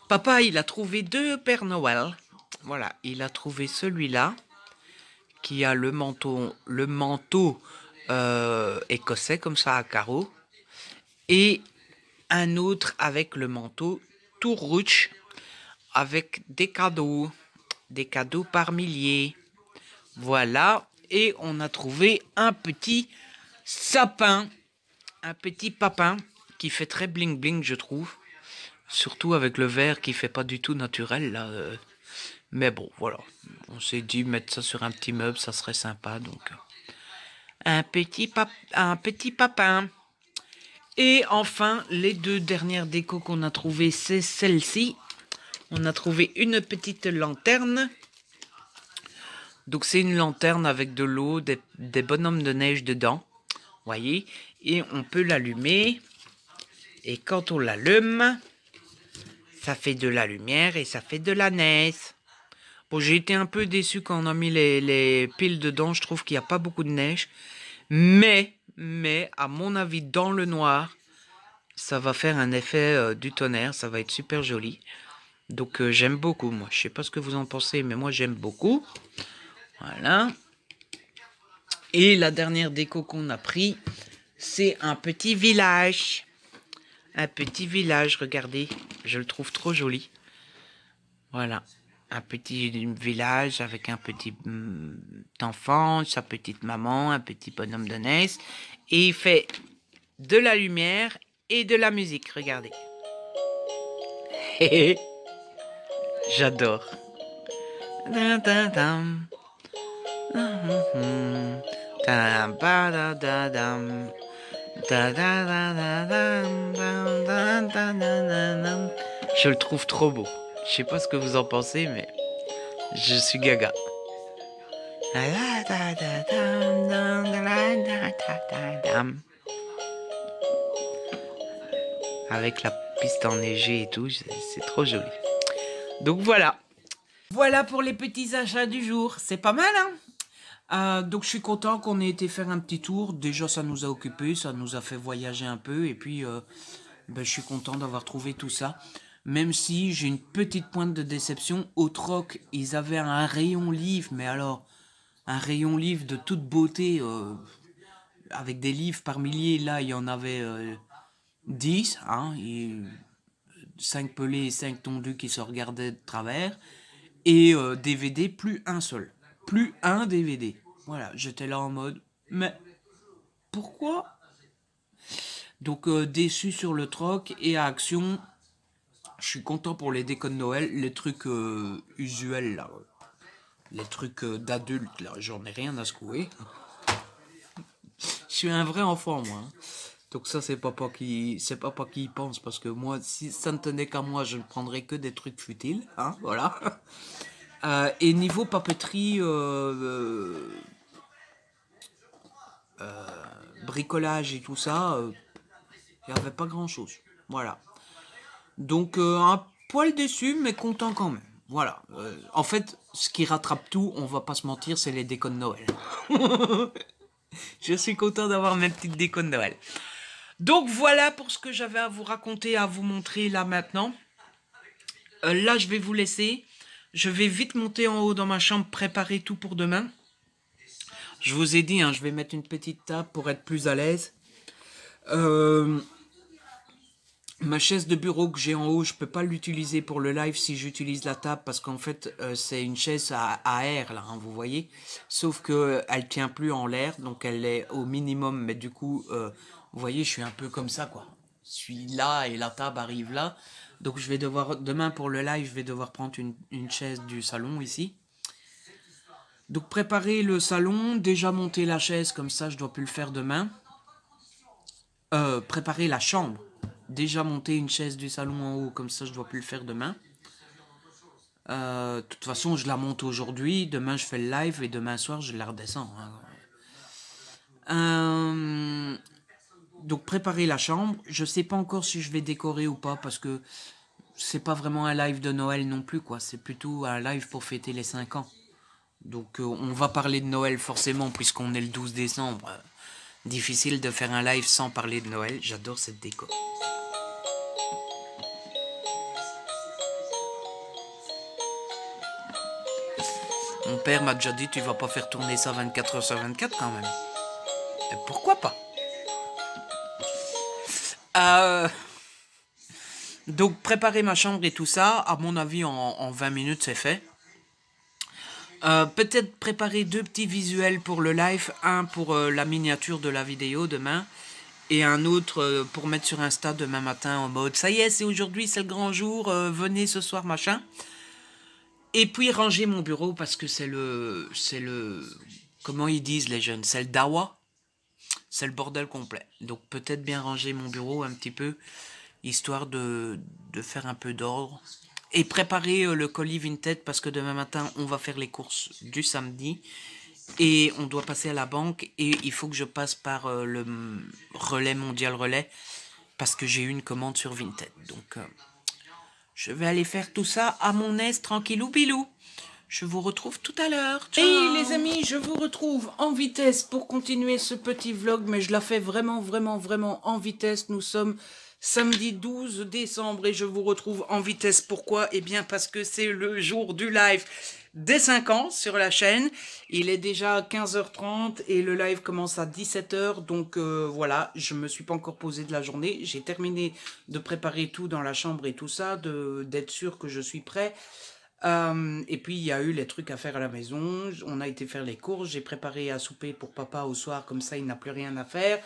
Papa, il a trouvé deux Pères Noël. Voilà, il a trouvé celui-là. Qui a le manteau écossais, comme ça, à carreaux. Et un autre avec le manteau tout rouge. Avec des cadeaux par milliers. Voilà, et on a trouvé un petit sapin, un petit papin qui fait très bling bling, je trouve. Surtout avec le vert qui fait pas du tout naturel là. Mais bon, voilà, on s'est dit mettre ça sur un petit meuble, ça serait sympa, donc un petit papin. Et enfin, les deux dernières décos qu'on a trouvées, c'est celle-ci. On a trouvé une petite lanterne. Donc c'est une lanterne avec de l'eau, des bonhommes de neige dedans. Voyez. Et on peut l'allumer. Et quand on l'allume, ça fait de la lumière et ça fait de la neige. Bon, j'ai été un peu déçu quand on a mis les piles dedans. Je trouve qu'il n'y a pas beaucoup de neige. Mais, à mon avis, dans le noir, ça va faire un effet du tonnerre. Ça va être super joli. Donc j'aime beaucoup, moi. Je sais pas ce que vous en pensez, mais moi j'aime beaucoup. Voilà. Et la dernière déco qu'on a pris, c'est un petit village. Un petit village, regardez. Je le trouve trop joli. Voilà. Un petit village avec un petit enfant, sa petite maman, un petit bonhomme de neige. Et il fait de la lumière et de la musique, regardez. J'adore. Je le trouve trop beau. Je sais pas ce que vous en pensez, mais je suis gaga. Avec la piste enneigée et tout, c'est trop joli. Donc voilà. Voilà pour les petits achats du jour. C'est pas mal, hein? Donc je suis content qu'on ait été faire un petit tour. Déjà ça nous a occupé, ça nous a fait voyager un peu. Et puis je suis content d'avoir trouvé tout ça. Même si j'ai une petite pointe de déception. Au Troc, ils avaient un rayon livre. Mais alors, un rayon livre de toute beauté. Avec des livres par milliers. Là, il y en avait 10. Hein, et 5 pelés et 5 tondus qui se regardaient de travers. Et DVD, plus un seul. Plus un DVD. Voilà, j'étais là en mode, mais pourquoi? Donc déçu sur le troc et à Action, je suis content pour les décos de Noël, les trucs usuels là. Les trucs d'adultes là, j'en ai rien à secouer. Je suis un vrai enfant moi. Hein. Donc ça c'est papa qui y pense parce que moi si ça ne tenait qu'à moi je ne prendrais que des trucs futiles, hein, voilà. Et niveau papeterie, bricolage et tout ça, il n'y avait pas grand chose, voilà. Donc un poil déçu mais content quand même. Voilà. En fait, ce qui rattrape tout, on va pas se mentir, c'est les décos de Noël. Je suis content d'avoir mes petites décos de Noël. Donc voilà pour ce que j'avais à vous raconter, à vous montrer là maintenant. Là je vais vous laisser. Je vais vite monter en haut dans ma chambre, préparer tout pour demain. Je vous ai dit, hein, je vais mettre une petite table pour être plus à l'aise. Ma chaise de bureau que j'ai en haut, je peux pas l'utiliser pour le live si j'utilise la table parce qu'en fait c'est une chaise à air là, hein, vous voyez. Sauf que elle tient plus en l'air, donc elle est au minimum. Mais du coup, vous voyez, je suis un peu comme ça quoi. Je suis là et la table arrive là, donc je vais devoir demain pour le live, je vais devoir prendre une chaise du salon ici. Donc préparer le salon, déjà monter la chaise comme ça, je dois plus le faire demain. Préparer la chambre. Déjà monter une chaise du salon en haut, comme ça je dois plus le faire demain. De toute façon, je la monte aujourd'hui. Demain, je fais le live et demain soir, je la redescends. Hein. Donc, préparer la chambre. Je sais pas encore si je vais décorer ou pas parce que c'est pas vraiment un live de Noël non plus, quoi. C'est plutôt un live pour fêter les 5 ans. Donc, on va parler de Noël forcément puisqu'on est le 12 décembre. Difficile de faire un live sans parler de Noël. J'adore cette déco. Mon père m'a déjà dit, tu vas pas faire tourner ça 24 heures sur 24 quand même. Et pourquoi pas? Donc préparer ma chambre et tout ça, à mon avis en 20 minutes c'est fait. Peut-être préparer 2 petits visuels pour le live, un pour la miniature de la vidéo demain et un autre pour mettre sur Insta demain matin en mode ça y est, c'est aujourd'hui, c'est le grand jour, venez ce soir machin. Et puis ranger mon bureau parce que c'est le comment ils disent les jeunes, c'est le dawa, c'est le bordel complet. Donc peut-être bien ranger mon bureau un petit peu, histoire de faire un peu d'ordre. Et préparer le colis Vinted parce que demain matin on va faire les courses du samedi. Et on doit passer à la banque et il faut que je passe par le relais mondial relais parce que j'ai eu une commande sur Vinted. Donc je vais aller faire tout ça à mon aise, tranquillou bilou. Je vous retrouve tout à l'heure. Et les amis, je vous retrouve en vitesse pour continuer ce petit vlog, mais je la fais vraiment en vitesse. Nous sommes samedi 12 décembre et je vous retrouve en vitesse. Pourquoi? Eh bien parce que c'est le jour du live des 5 ans sur la chaîne. Il est déjà 15h30 et le live commence à 17h. Donc voilà, je me suis pas encore posé de la journée. J'ai terminé de préparer tout dans la chambre et tout ça, d'être sûr que je suis prêt. Et puis il y a eu les trucs à faire à la maison. On a été faire les courses. J'ai préparé à souper pour papa au soir, comme ça il n'a plus rien à faire.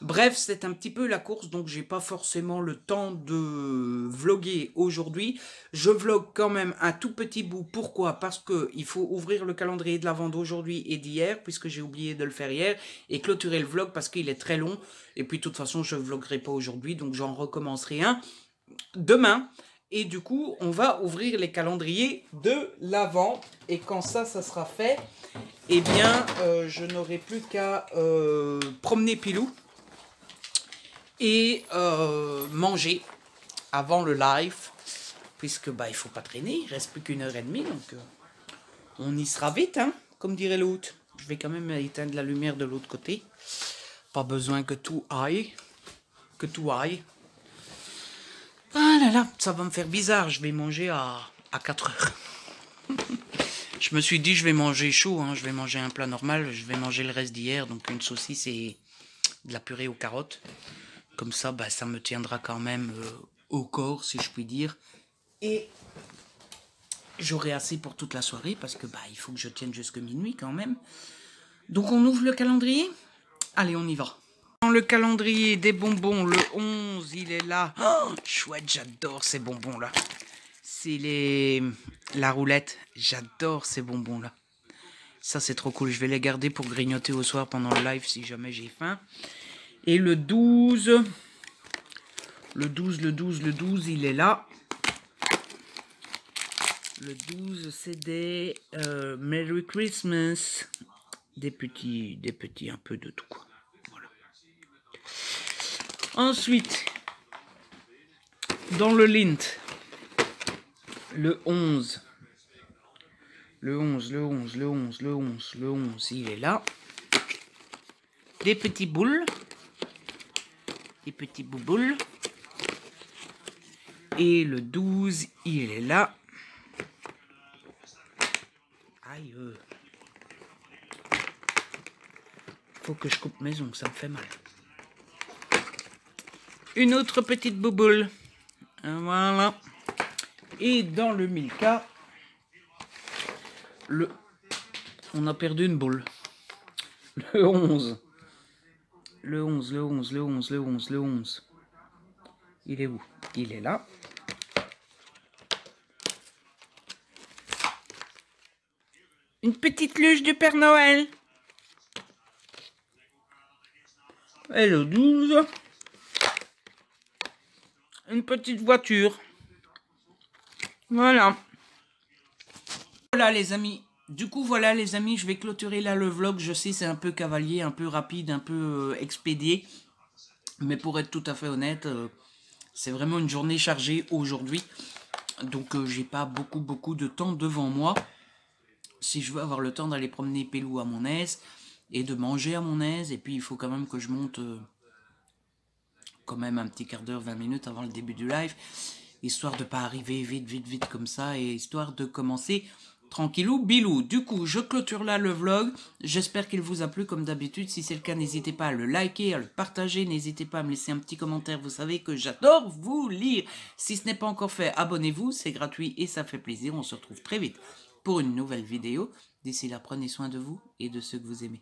Bref, c'est un petit peu la course, donc j'ai pas forcément le temps de vlogger aujourd'hui. Je vlog quand même un tout petit bout. Pourquoi? Parce que il faut ouvrir le calendrier de l'Avent d'aujourd'hui et d'hier, puisque j'ai oublié de le faire hier, et clôturer le vlog parce qu'il est très long. Et puis de toute façon, je vloggerai pas aujourd'hui, donc j'en recommencerai un demain. Et du coup, on va ouvrir les calendriers de l'Avent. Et quand ça sera fait, eh bien, je n'aurai plus qu'à promener Pilou et manger avant le live. Puisque, bah, il faut pas traîner, il reste plus qu'1h30. Donc, on y sera vite, hein, comme dirait l'autre. Je vais quand même éteindre la lumière de l'autre côté. Pas besoin que tout aille. Que tout aille. Ah là là, ça va me faire bizarre, je vais manger à 4 heures. Je me suis dit, je vais manger chaud, hein, je vais manger un plat normal, je vais manger le reste d'hier, donc une saucisse et de la purée aux carottes. Comme ça, bah, ça me tiendra quand même au corps, si je puis dire. Et j'aurai assez pour toute la soirée parce que bah il faut que je tienne jusque minuit quand même. Donc on ouvre le calendrier. Allez, on y va. Dans le calendrier des bonbons, le 11, il est là. Oh, chouette, j'adore ces bonbons-là. C'est la roulette. J'adore ces bonbons-là. Ça, c'est trop cool. Je vais les garder pour grignoter au soir pendant le live si jamais j'ai faim. Et le 12... Le 12, il est là. Le 12, c'est des Merry Christmas. Des petits un peu de tout, quoi. Voilà. Ensuite, dans le Lint, le 11. Le 11, il est là. Des petits boules. Des petits bouboules. Et le 12, il est là. Aïe. Faut que je coupe mes ongles, ça me fait mal. Une autre petite bouboule. Voilà. Et dans le Milka, on a perdu une boule. Le 11. Le 11. Il est où? Il est là. Une petite luche du Père Noël. Et le 12. Une petite voiture. Voilà. Voilà les amis. Du coup voilà les amis, je vais clôturer là le vlog. Je sais c'est un peu cavalier, un peu rapide, un peu expédié. Mais pour être tout à fait honnête, c'est vraiment une journée chargée aujourd'hui. Donc j'ai pas beaucoup de temps devant moi. Si je veux avoir le temps d'aller promener Pélou à mon aise et de manger à mon aise. Et puis il faut quand même que je monte quand même un petit quart d'heure, 20 minutes avant le début du live. Histoire de pas arriver vite comme ça. Et histoire de commencer tranquillou bilou. Du coup je clôture là le vlog. J'espère qu'il vous a plu comme d'habitude. Si c'est le cas, n'hésitez pas à le liker, à le partager. N'hésitez pas à me laisser un petit commentaire. Vous savez que j'adore vous lire. Si ce n'est pas encore fait, abonnez-vous. C'est gratuit et ça fait plaisir. On se retrouve très vite pour une nouvelle vidéo. D'ici là, prenez soin de vous et de ceux que vous aimez.